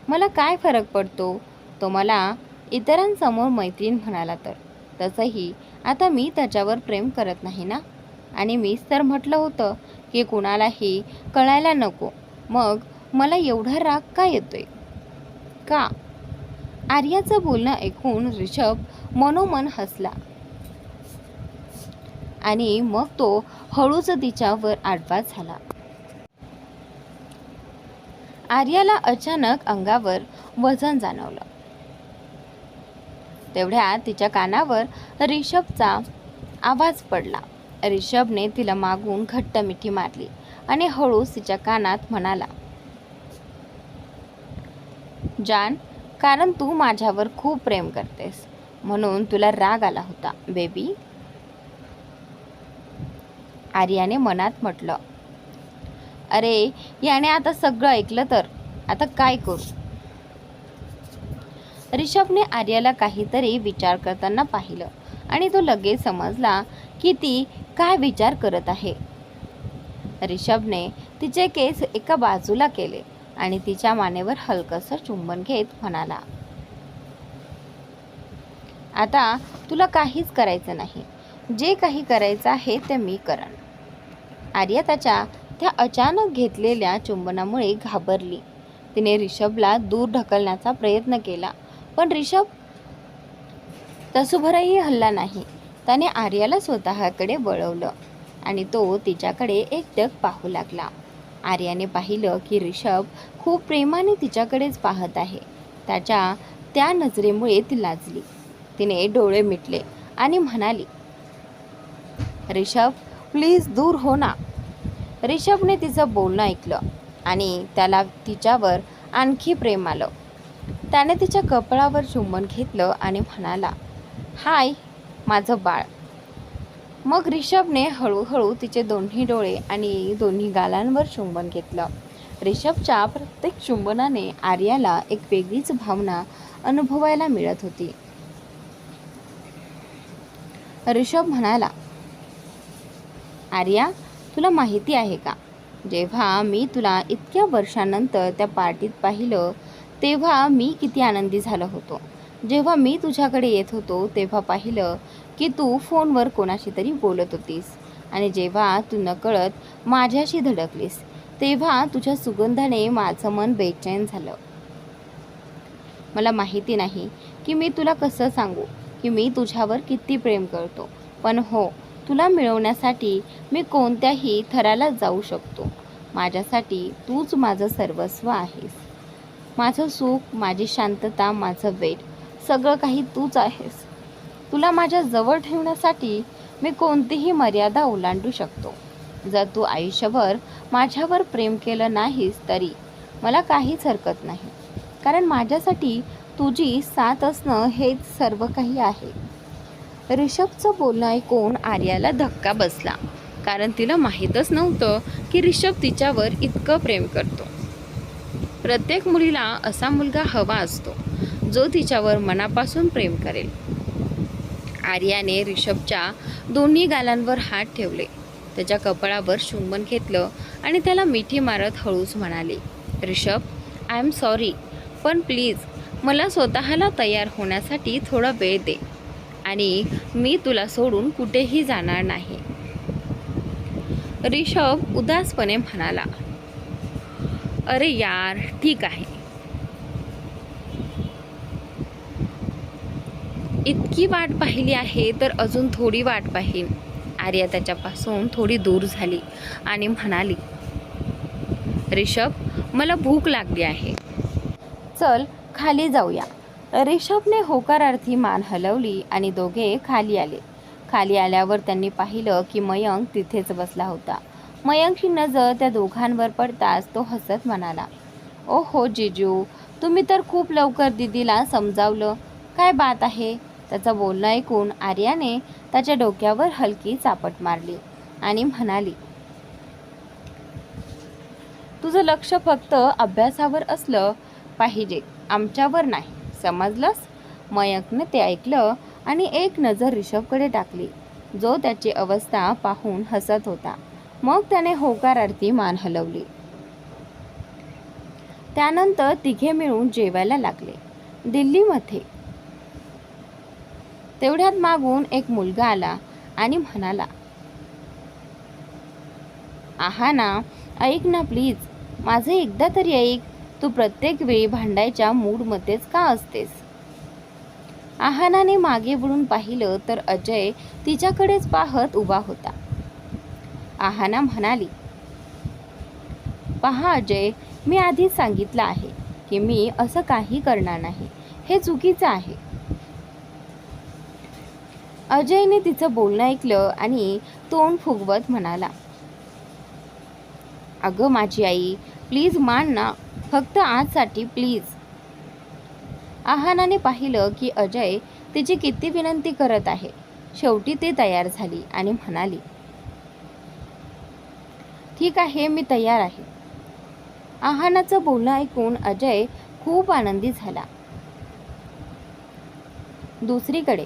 मला काय फरक पडतो? तो मला इतरांसमोर मैत्रीण म्हणाला तर. तसंही आता मी त्याच्यावर प्रेम करत नाही ना. आणि मीच तर म्हटलं होतं की कुणालाही कळायला नको. मग मला एवढा राग का येतोय? का? आर्याचं बोलणं ऐकून रिषभ मनोमन हसला आणि मग तो हळूच तिच्यावर आडवा झाला. आर्याला अचानक अंगावर वजन जाणवलं. तेवढ्यात तिच्या कानावर रिषभचा आवाज पडला. रिषभने तिला मागून घट्ट मिठी मारली आणि हळूच तिच्या कानात म्हणाला, जान, कारण तू माझ्यावर खूप प्रेम करतेस म्हणून तुला राग आला होता बेबी. आर्याने मनात म्हटलं, अरे याने आता सगळं ऐकलं तर आता काय करू? रिषभने आर्याला काहीतरी विचार करताना पाहिलं आणि तो लगेच समजला की ती काय विचार करत आहे. रिषभने तिचे केस एका बाजूला केले आणि तिच्या मानेवर हलकसं चुंबन घेत म्हणाला, आता तुला काहीच करायचं नाही. जे काही करायचं आहे ते मी करन. आर्या त्याच्या त्या अचानक घेतलेल्या चुंबनामुळे घाबरली. तिने रिषभला दूर ढकलण्याचा प्रयत्न केला, पण रिषभ तसूभरही हलला नाही. त्याने आर्याला स्वतःकडे वळवलं आणि तो तिच्याकडे एकटक पाहू लागला. आर्याने पाहिलं की रिषभ खूप प्रेमाने तिच्याकडेच पाहत आहे. त्याच्या त्या नजरेमुळे ती लाजली. तिने डोळे मिटले आणि म्हणाली, रिषभ प्लीज दूर हो ना. रिषभने तिचं बोलणं ऐकलं आणि त्याला तिच्यावर आणखी प्रेम आलं. त्याने तिच्या कपाळावर चुंबन घेतलं आणि म्हणाला, हाय माझं बाळ. मग रिषभने हळूहळू तिचे दोन्ही डोळे आणि दोन्ही गालांवर चुंबन घेतलं. रिषभच्या प्रत्येक चुंबनाने आर्याला एक वेगळीच भावना अनुभवायला मिळत होती. रिषभ म्हणाला, आर्या, तुला माहिती आहे का, जेव्हा मी तुला इतक्या वर्षानंतर त्या पार्टीत पाहिलं तेव्हा मी किती आनंदी झालो होतो. जेव्हा मी तुझ्याकडे येत होतो तेव्हा पाहिलं की तू फोनवर कोणाशी तरी बोलत होतीस आणि जेव्हा तू नकळत माझ्याशी धडकलीस तेव्हा तुझ्या सुगंधाने माझं मन बेचैन झालं. मला माहिती नाही की मी तुला कसं सांगू की मी तुझ्यावर किती प्रेम करतो, पण हो, तुला मिळवण्यासाठी मी कोणत्याही थराला जाऊ शकतो. माझ्यासाठी तूच माझं सर्वस्व आहेस. माझं सुख, माझी शांतता, माझं वेळ, सगळं काही तूच आहेस. तुला माझ्या जवळ ठेवण्यासाठी मी कोणतीही मर्यादा ओलांडू शकतो. जर तू आयुष्यभर माझ्यावर प्रेम केलं नाहीस तरी मला काहीच हरकत नाही, कारण माझ्यासाठी तुझी साथ असणं हेच सर्व काही आहे. रिषभचं बोलणं ऐकून आर्याला धक्का बसला, कारण तिला माहीतच नव्हतं की रिषभ तिच्यावर इतकं प्रेम करतो. प्रत्येक मुलीला असा मुलगा हवा असतो जो तिच्यावर मनापासून प्रेम करेल. आर्याने रिषभच्या दोन्ही गालांवर हात ठेवले, त्याच्या कपाळावर चुंबन घेतलं आणि त्याला मिठी मारत हळूच म्हणाले, रिषभ, आय एम सॉरी, पण प्लीज मला स्वतःला तयार होण्यासाठी थोडा वेळ दे आणि मी तुला सोडून कुठेही जाणार नाही. रिषभ उदासपणे म्हणाला, अरे यार, ठीक आहे. इतकी वाट पाहिली आहे तर अजून थोडी वाट पाहीन. आर्या त्याच्यापासून थोडी दूर झाली आणि म्हणाली, रिषभ, मला भूक लागली आहे. चल खाली जाऊया. रिषभने होकारार्थी मान हलवली आणि दोघे खाली आले. खाली आल्यावर त्यांनी पाहिलं की मयंक तिथेच बसला होता. मयंकची नजर त्या दोघांवर पडताच तो हसत म्हणाला, ओहो जिजू, तुम्ही तर खूप लवकर दीदीला समजावलं. काय बात आहे. त्याचं बोलणं ऐकून आर्याने त्याच्या डोक्यावर हलकी चापट मारली आणि म्हणाली, तुझं लक्ष फक्त अभ्यासावर असलं पाहिजे, आमच्यावर नाही, समजलंस. मयंकने ते ऐकलं आणि एक नजर रिषभकडे टाकली, जो त्याची अवस्था पाहून हसत होता. मग त्याने होकारार्थी मान हलवली. त्यानंतर तिघे मिळून जेवायला लागले. दिल्लीमध्ये तेवढ्यात मागून एक मुलगा आला आणि म्हणाला, आहाना, ऐक ना प्लीज, माझं एकदा तरी ऐक. तू प्रत्येक वेळी भांडायच्या मूडमध्येच का असतेस. आहानाने मागे वळून पाहिलं तर अजय तिच्याकडेच पाहत उभा होता. आहाना म्हणाली, पहा अजय, मी आधीच सांगितलं आहे की मी असं काही करणार नाही. हे चुकीचं आहे. अजयने तिचं बोलणं ऐकलं आणि तोंड फुगवत म्हणाला, अगं माझी आई, प्लीज मान ना, फक्त आजसाठी प्लीज. आहानाने पाहिलं की अजय तिची किती विनंती करत आहे. शेवटी ती तयार झाली आणि म्हणाली, ठीक आहे, मी तयार आहे. आहानाचं बोलणं ऐकून अजय खूप आनंदी झाला. दुसरीकडे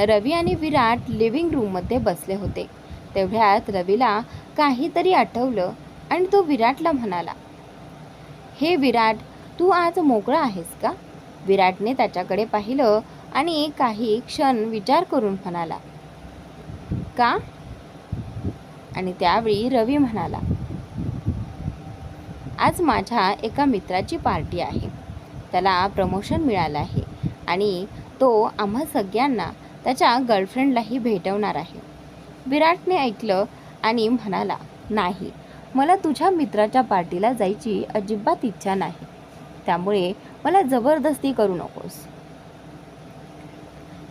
रवी आणि विराट लिव्हिंग रूममध्ये बसले होते. तेवढ्यात रवीला काहीतरी आठवलं आणि तो विराटला म्हणाला, हे विराट, तू आज मोकळा आहेस का. विराटने त्याच्याकडे पाहिलं आणि काही क्षण विचार करून म्हणाला, का. आणि त्यावेळी रवी म्हणाला, आज माझ्या एका मित्राची पार्टी आहे. त्याला प्रमोशन मिळालं आहे आणि तो आम्हा सगळ्यांना त्याच्या गर्लफ्रेंडलाही भेटवणार आहे. विराटने ऐकलं आणि म्हणाला, नाही, मला तुझ्या मित्राच्या पार्टीला जायची अजिबात इच्छा नाही, त्यामुळे मला जबरदस्ती करू नकोस.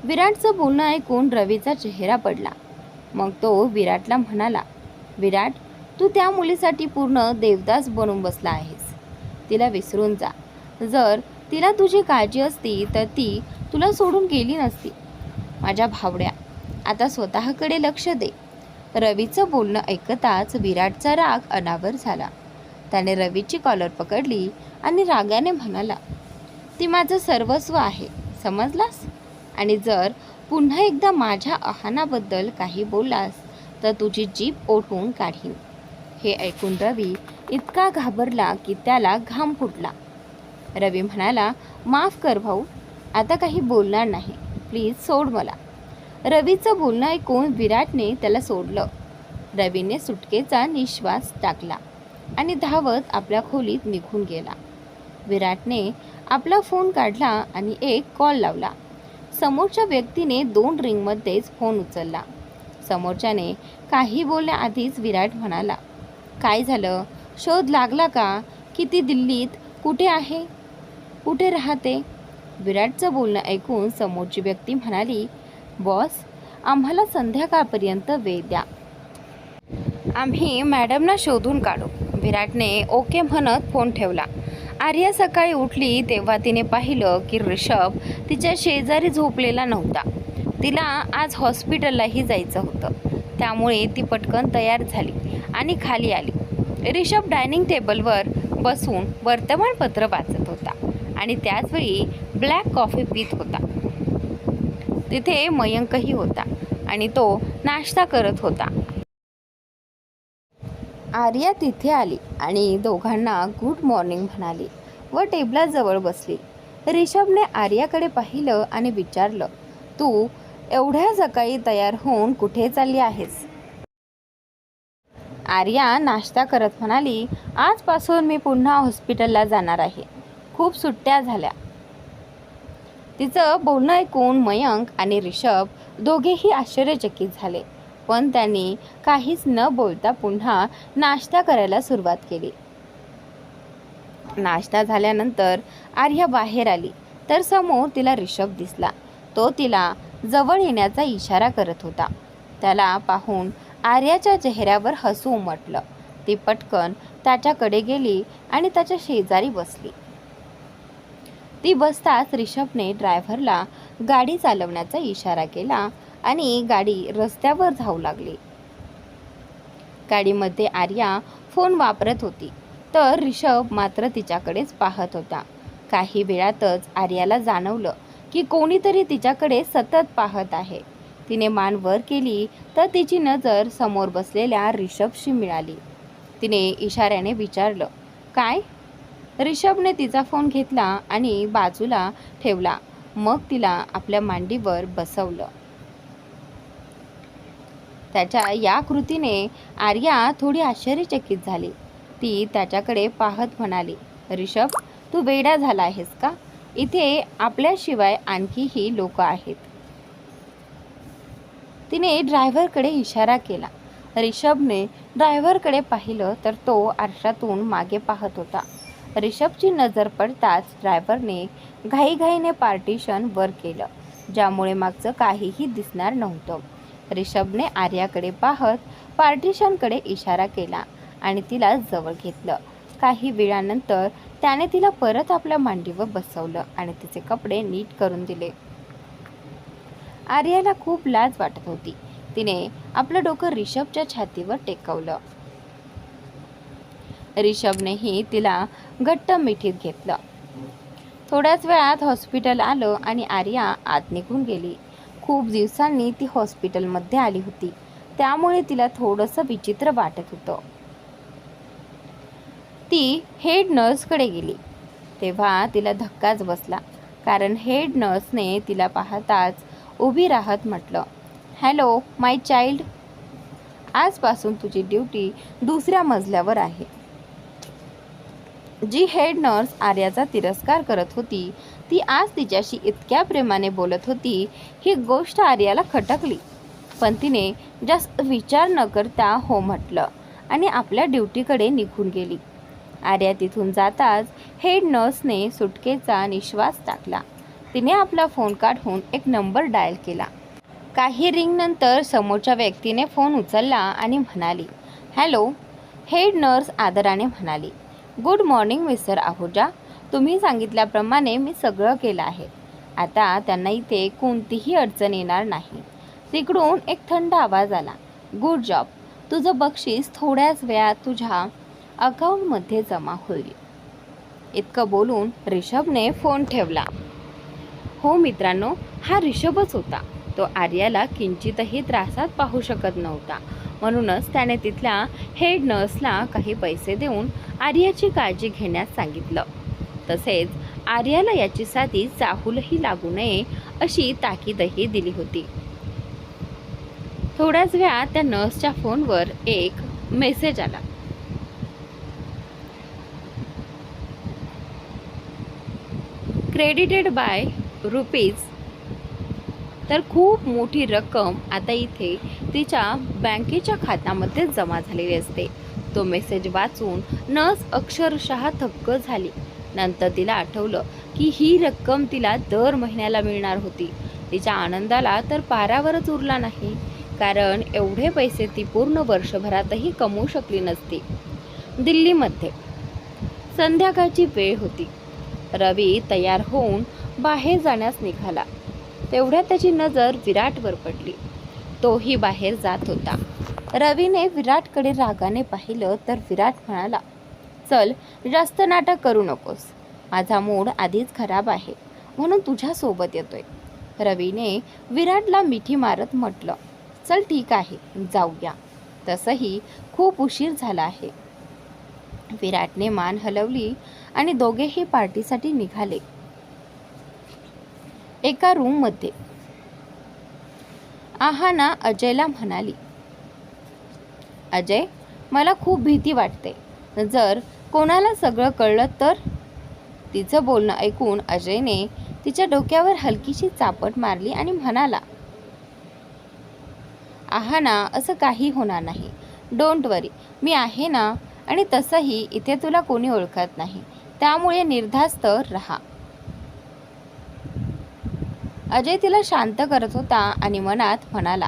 विराटचं बोलणं ऐकून रवीचा चेहरा पडला. मग तो विराटला म्हणाला, विराट, तू त्या मुलीसाठी पूर्ण देवदास बनून बसला आहेस. तिला विसरून जा. जर तिला तुझी काळजी असती तर ती तुला सोडून गेली नसती. माझ्या भावड्या, आता स्वतःकडे लक्ष दे. रवीचं बोलणं ऐकताच विराटचा राग अनावर झाला. त्याने रवीची कॉलर पकडली आणि रागाने म्हणाला, ती माझं सर्वस्व आहे, समजलास. आणि जर पुन्हा एकदा माझ्या आहानाबद्दल काही बोललास तर तुझी जीभ ओढून काढीन. हे ऐकून रवी इतका घाबरला की त्याला घाम फुटला. रवी म्हणाला, माफ कर भाऊ, आता काही बोलणार नाही, प्लीज सोड मला. रवीचं बोलणं ऐकून विराटने त्याला सोडलं. रवीने सुटकेचा निश्वास टाकला आणि धावत आपल्या खोलीत निघून गेला. विराटने आपला फोन काढला आणि एक कॉल लावला. समोरच्या व्यक्तीने 2 रिंगमध्येच फोन उचलला. समोरच्याने काही बोलण्याआधीच विराट म्हणाला, काय झालं, शोध लागला का. किती दिल्लीत, कुठे आहे, कुठे राहते. विराटचं बोलणं ऐकून समोरची व्यक्ती म्हणाली, बॉस, आम्हाला संध्याकाळपर्यंत वेळ द्या, आम्ही मॅडमना शोधून काढू. विराटने ओके म्हणत फोन ठेवला. आर्या सकाळी उठली तेव्हा तिने पाहिलं की ऋषभ तिच्या शेजारी झोपलेला नव्हता. तिला आज हॉस्पिटललाही जायचं होतं, त्यामुळे ती पटकन तयार झाली आणि खाली आली. ऋषभ डायनिंग टेबलवर बसून वर्तमानपत्र वाचत होता आणि त्याचवेळी ब्लॅक कॉफी पीत होता. तिथे मयंकही होता आणि तो नाश्ता करत होता. आर्या तिथे आली आणि दोघांना गुड मॉर्निंग म्हणाली व टेबलाजवळ बसली. ऋषभने आर्याकडे पाहिलं आणि विचारलं, तू एवढ्या सकाळी तयार होऊन कुठे चालली आहेस. आर्या नाश्ता करत म्हणाली, आजपासून मी पुन्हा हॉस्पिटलला जाणार आहे. खूप सुट्ट्या झाल्या. तिचं बोलणं ऐकून मयंक आणि ऋषभ दोघेही आश्चर्यचकित झाले, पण त्यांनी काहीच न बोलता पुन्हा नाश्ता करायला सुरुवात केली. नाश्ता झाल्यानंतर आर्या बाहेर आली तर समोर तिला ऋषभ दिसला. तो तिला जवळ येण्याचा इशारा करत होता. त्याला पाहून आर्याच्या चेहऱ्यावर हसू उमटलं. ती पटकन त्याच्याकडे गेली आणि त्याच्या शेजारी बसली. ती बसताच ऋषभने ड्रायव्हरला गाडी चालवण्याचा इशारा केला आणि गाडी रस्त्यावर जाऊ लागली. गाडीमध्ये आर्या फोन वापरत होती तर ऋषभ मात्र तिच्याकडेच पाहत होता. काही वेळातच आर्याला जाणवलं की कोणीतरी तिच्याकडे सतत पाहत आहे. तिने मान वर केली तर तिची नजर समोर बसलेल्या ऋषभशी मिळाली. तिने इशाऱ्याने विचारलं, काय? ऋषभने तिचा फोन घेतला आणि बाजूला ठेवला. मग तिला आपल्या मांडीवर बसवलं. त्याच्या या कृतीने आर्या थोडी आश्चर्यचकित झाली. ती त्याच्याकडे पाहत म्हणाली, ऋषभ, तू वेडा झाला आहेस का? इथे आपल्याशिवाय आणखीही लोक आहेत. तिने ड्रायव्हरकडे इशारा केला. ऋषभने ड्रायव्हरकडे पाहिलं तर तो आरशातून मागे पाहत होता. ऋषभची नजर पडताच ड्रायव्हरने घाईघाईने पार्टिशन वर केलं, ज्यामुळे मागचं काहीही दिसणार नव्हतं. ऋषभने आर्याकडे पाहत पार्टिशनकडे इशारा केला आणि तिला जवळ घेतलं. काही वेळानंतर त्याने तिला परत आपल्या मांडीवर बसवलं आणि तिचे कपडे नीट करून दिले. आर्याला खूप लाज वाटत होती. तिने आपलं डोकं ऋषभच्या छातीवर टेकवलं. ऋषभनेही तिला घट्ट मिठीत घेतलं. थोड्याच वेळात हॉस्पिटल आलं आणि आर्या आत निघून गेली. खूप दिवसांनी ती हॉस्पिटलमध्ये आली होती, त्यामुळे तिला थोडंसं विचित्र वाटत होतं. ती हेड नर्सकडे गेली तेव्हा तिला धक्काच बसला, कारण हेड नर्सने तिला पाहताच उभी राहत म्हटलं, हॅलो माय चाइल्ड, आजपासून तुझी ड्युटी दुसऱ्या मजल्यावर आहे. जी हेड नर्स आर्याचा तिरस्कार करत होती ती आज तिच्याशी इतक्या प्रेमाने बोलत होती. ही गोष्ट आर्याला खटकली, पण तिने जास्त विचार न करता हो म्हटलं आणि आपल्या ड्युटीकडे निघून गेली. आर्या तिथून जाताच हेड नर्सने सुटकेचा निश्वास टाकला. तिने आपला फोन काढून एक नंबर डायल केला. काही रिंगनंतर समोरच्या व्यक्तीने फोन उचलला आणि म्हणाली, हॅलो. हेड नर्स आदराने म्हणाली, गुड मॉर्निंग मिस्टर आहुजा. तुम्ही सांगितल्याप्रमाणे मी सगळं केलं आहे. आता त्यांना इथे कोणतीही अडचण येणार नाही. तिकडून एक थंड आवाज आला, गुड जॉब. तुझं बक्षीस थोड्याच वेळात तुझ्या अकाउंटमध्ये जमा होईल. इतकं बोलून ऋषभने फोन ठेवला. हो मित्रांनो, हा ऋषभच होता. तो आर्याला किंचितही त्रासात पाहू शकत नव्हता. म्हणूनच त्याने तिथल्या हेड नर्सला काही पैसे देऊन आर्याची काळजी घेण्यास सांगितलं. तसेच आर्याला याची साधी चाहूलही लागू नये अशी ताकीदही दिली होती. थोड्याच वेळात त्या नर्सच्या फोनवर एक मेसेज आला. Credited by rupees. तर खूप मोठी रक्कम आता इथे तिच्या बँकेच्या खात्यामध्ये जमा झालेली असते. तो मेसेज वाचून नर्स अक्षरशः थक्क झाली. नंतर तिला आठवलं की ही रक्कम तिला दर महिन्याला मिळणार होती. तिच्या आनंदाला तर पारावरच उरला नाही, कारण एवढे पैसे ती पूर्ण वर्षभरातही कमवू शकली नसती. दिल्लीमध्ये संध्याकाळची वेळ होती. रवी तयार होऊन बाहेर जाण्यास निघाला. तेवढ्यात त्याची नजर विराटवर पडली. तोही बाहेर जात होता. रवीने विराटकडे रागाने पाहिलं तर विराट म्हणाला, चल, जास्त नाटक करू नकोस. माझा मूड आधीच खराब आहे, म्हणून तुझ्या सोबत येतोय. रवीने विराटला मिठी मारत म्हटलं, चल ठीक आहे, जाऊया. तसंही खूप उशीर झाला आहे. विराटने मान हलवली आणि दोघेही पार्टीसाठी निघाले. एका रूममध्ये आहाना अजयला म्हणाली, अजय, मला खूप भीती वाटते. जर कोणाला सगळं कळलं तर? तिचं बोलणं ऐकून अजयने तिच्या डोक्यावर हलकीशी चापट मारली आणि म्हणाला, आहाना, असं काही होणार नाही. डोंट वरी, मी आहे ना. आणि तसंही इथे तुला कोणी ओळखत नाही, त्यामुळे निर्धास्त राहा. अजय तिला शांत करत होता आणि मनात म्हणाला,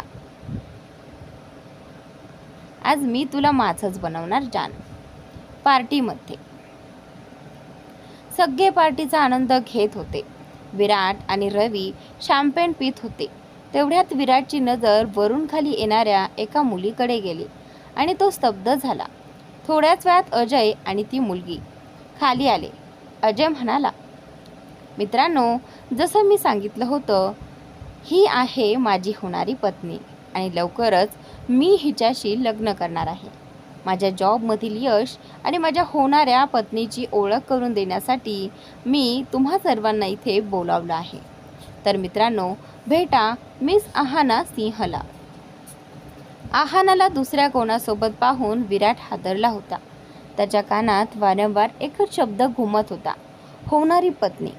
आज मी तुला माझंच बनवणार जान. पार्टीमध्ये सगळे पार्टीचा आनंद घेत होते. विराट आणि रवी शॅम्पेन पित होते. तेवढ्यात विराटची नजर वरून खाली येणाऱ्या एका मुलीकडे गेली आणि तो स्तब्ध झाला. थोड्याच वेळात अजय आणि ती मुलगी खाली आले. अजय म्हणाला, मित्रांनो, जसं मी सांगितलं होतं, ही आहे माझी होणारी पत्नी आणि लवकरच मी हिच्याशी लग्न करणार आहे. माझ्या जॉबमधील यश आणि माझ्या होणाऱ्या पत्नीची ओळख करून देण्यासाठी मी तुम्हा सर्वांना इथे बोलावलं आहे. तर मित्रांनो, भेटा मिस आहाना सिंहला. आहानाला दुसऱ्या कोणासोबत पाहून विराट हादरला होता. त्याच्या कानात वारंवार एकच शब्द घुमत होता, होणारी पत्नी.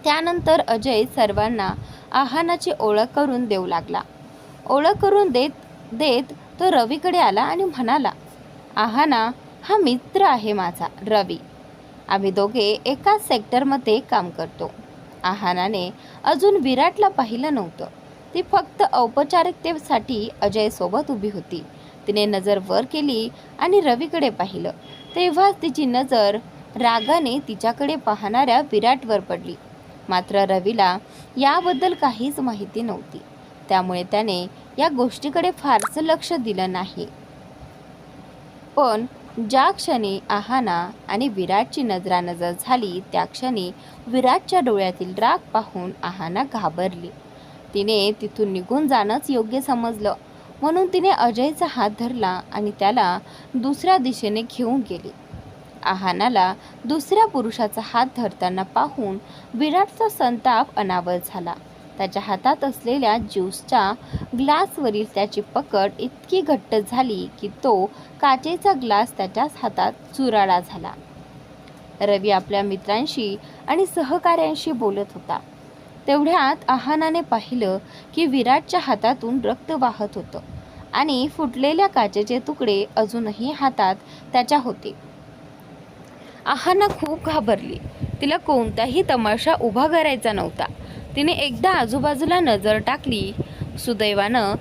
त्यानंतर अजय सर्वांना आहानाची ओळख करून देऊ लागला. ओळख करून देत तो रवीकडे आला आणि म्हणाला, आहाना, हा मित्र आहे माझा रवी. आम्ही दोघे एकाच सेक्टरमध्ये काम करतो. आहानाने अजून विराटला पाहिलं नव्हतं. ती फक्त औपचारिकतेसाठी अजयसोबत उभी होती. तिने नजर वर केली आणि रवीकडे पाहिलं. तेव्हाच तिची नजर रागाने तिच्याकडे पाहणाऱ्या विराटवर पडली. मात्र रवीला याबद्दल काहीच माहिती नव्हती, त्यामुळे त्याने या गोष्टीकडे फारसं लक्ष दिलं नाही. पण ज्या क्षणी आहाना आणि विराटची नजरानजर झाली, त्या क्षणी विराटच्या डोळ्यातील राग पाहून आहाना घाबरली. तिने तिथून निघून जाणंच योग्य समजलं, म्हणून तिने अजयचा हात धरला आणि त्याला दुसऱ्या दिशेने घेऊन गेली. आहानाला दुसऱ्या पुरुषाचा हात धरताना पाहून विराटचा संताप अनावर झाला. त्याच्या हातात असलेल्या ज्यूसच्या ग्लासवरील त्याची पकड इतकी घट्ट झाली की तो काचेचा ग्लास त्याच्याच हातात चुराडा झाला. रवी आपल्या मित्रांशी आणि सहकाऱ्यांशी बोलत होता. तेवढ्यात आहानाने पाहिलं की विराटच्या हातातून रक्त वाहत होतं आणि फुटलेल्या काचेचे तुकडे अजूनही हातात त्याच्या होते. आहाना खूप घाबरली. तिला कोणताही तमाशा उभा करायचा नव्हता. तिने एकदा आजूबाजूला नजर टाकली. सुदैवानं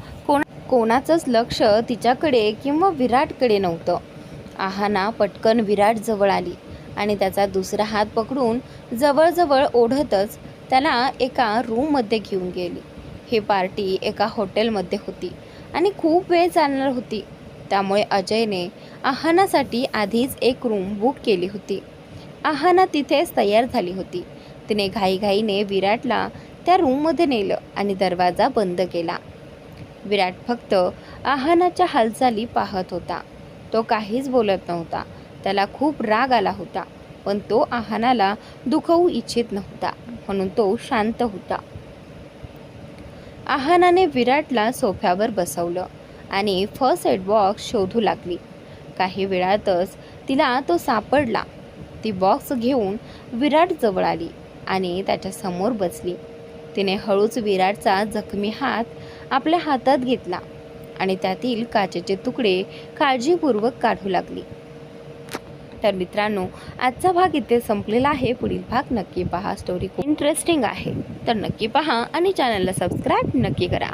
कोणाचंच लक्ष तिच्याकडे किंवा विराटकडे नव्हतं. आहाना पटकन विराट जवळ आली आणि त्याचा दुसरा हात पकडून जवळजवळ ओढतच त्याला एका रूममध्ये घेऊन गेली. ही पार्टी एका हॉटेलमध्ये होती आणि खूप वेळ चालणार होती, त्यामुळे अजयने आहानासाठी आधीच एक रूम बुक केली होती. आहाना तिथेच तयार झाली होती. तिने घाईघाईने विराटला त्या रूममध्ये नेलं आणि दरवाजा बंद केला. विराट फक्त आहानाच्या हालचाली पाहत होता. तो काहीच बोलत नव्हता. त्याला खूप राग आला होता, पण तो आहानाला दुखवू इच्छित नव्हता, म्हणून तो शांत होता. आहानाने विराटला सोफ्यावर बसवलं आणि फर्स्ट एड बॉक्स शोधू लागली. काही वेळातच तिला तो सापडला. ती बॉक्स घेऊन विराट जवळ आली आणि त्याच्या समोर बसली. तिने हळूच विराटचा जखमी हात आपल्या हातात घेतला आणि त्यातील काचेचे तुकडे काळजीपूर्वक काढू लागली. तर मित्रांनो, आजचा भाग इथे संपलेला आहे. पुढील भाग नक्की पहा. स्टोरी खूप इंटरेस्टिंग आहे, तर नक्की पहा आणि चॅनलला सबस्क्राईब नक्की करा.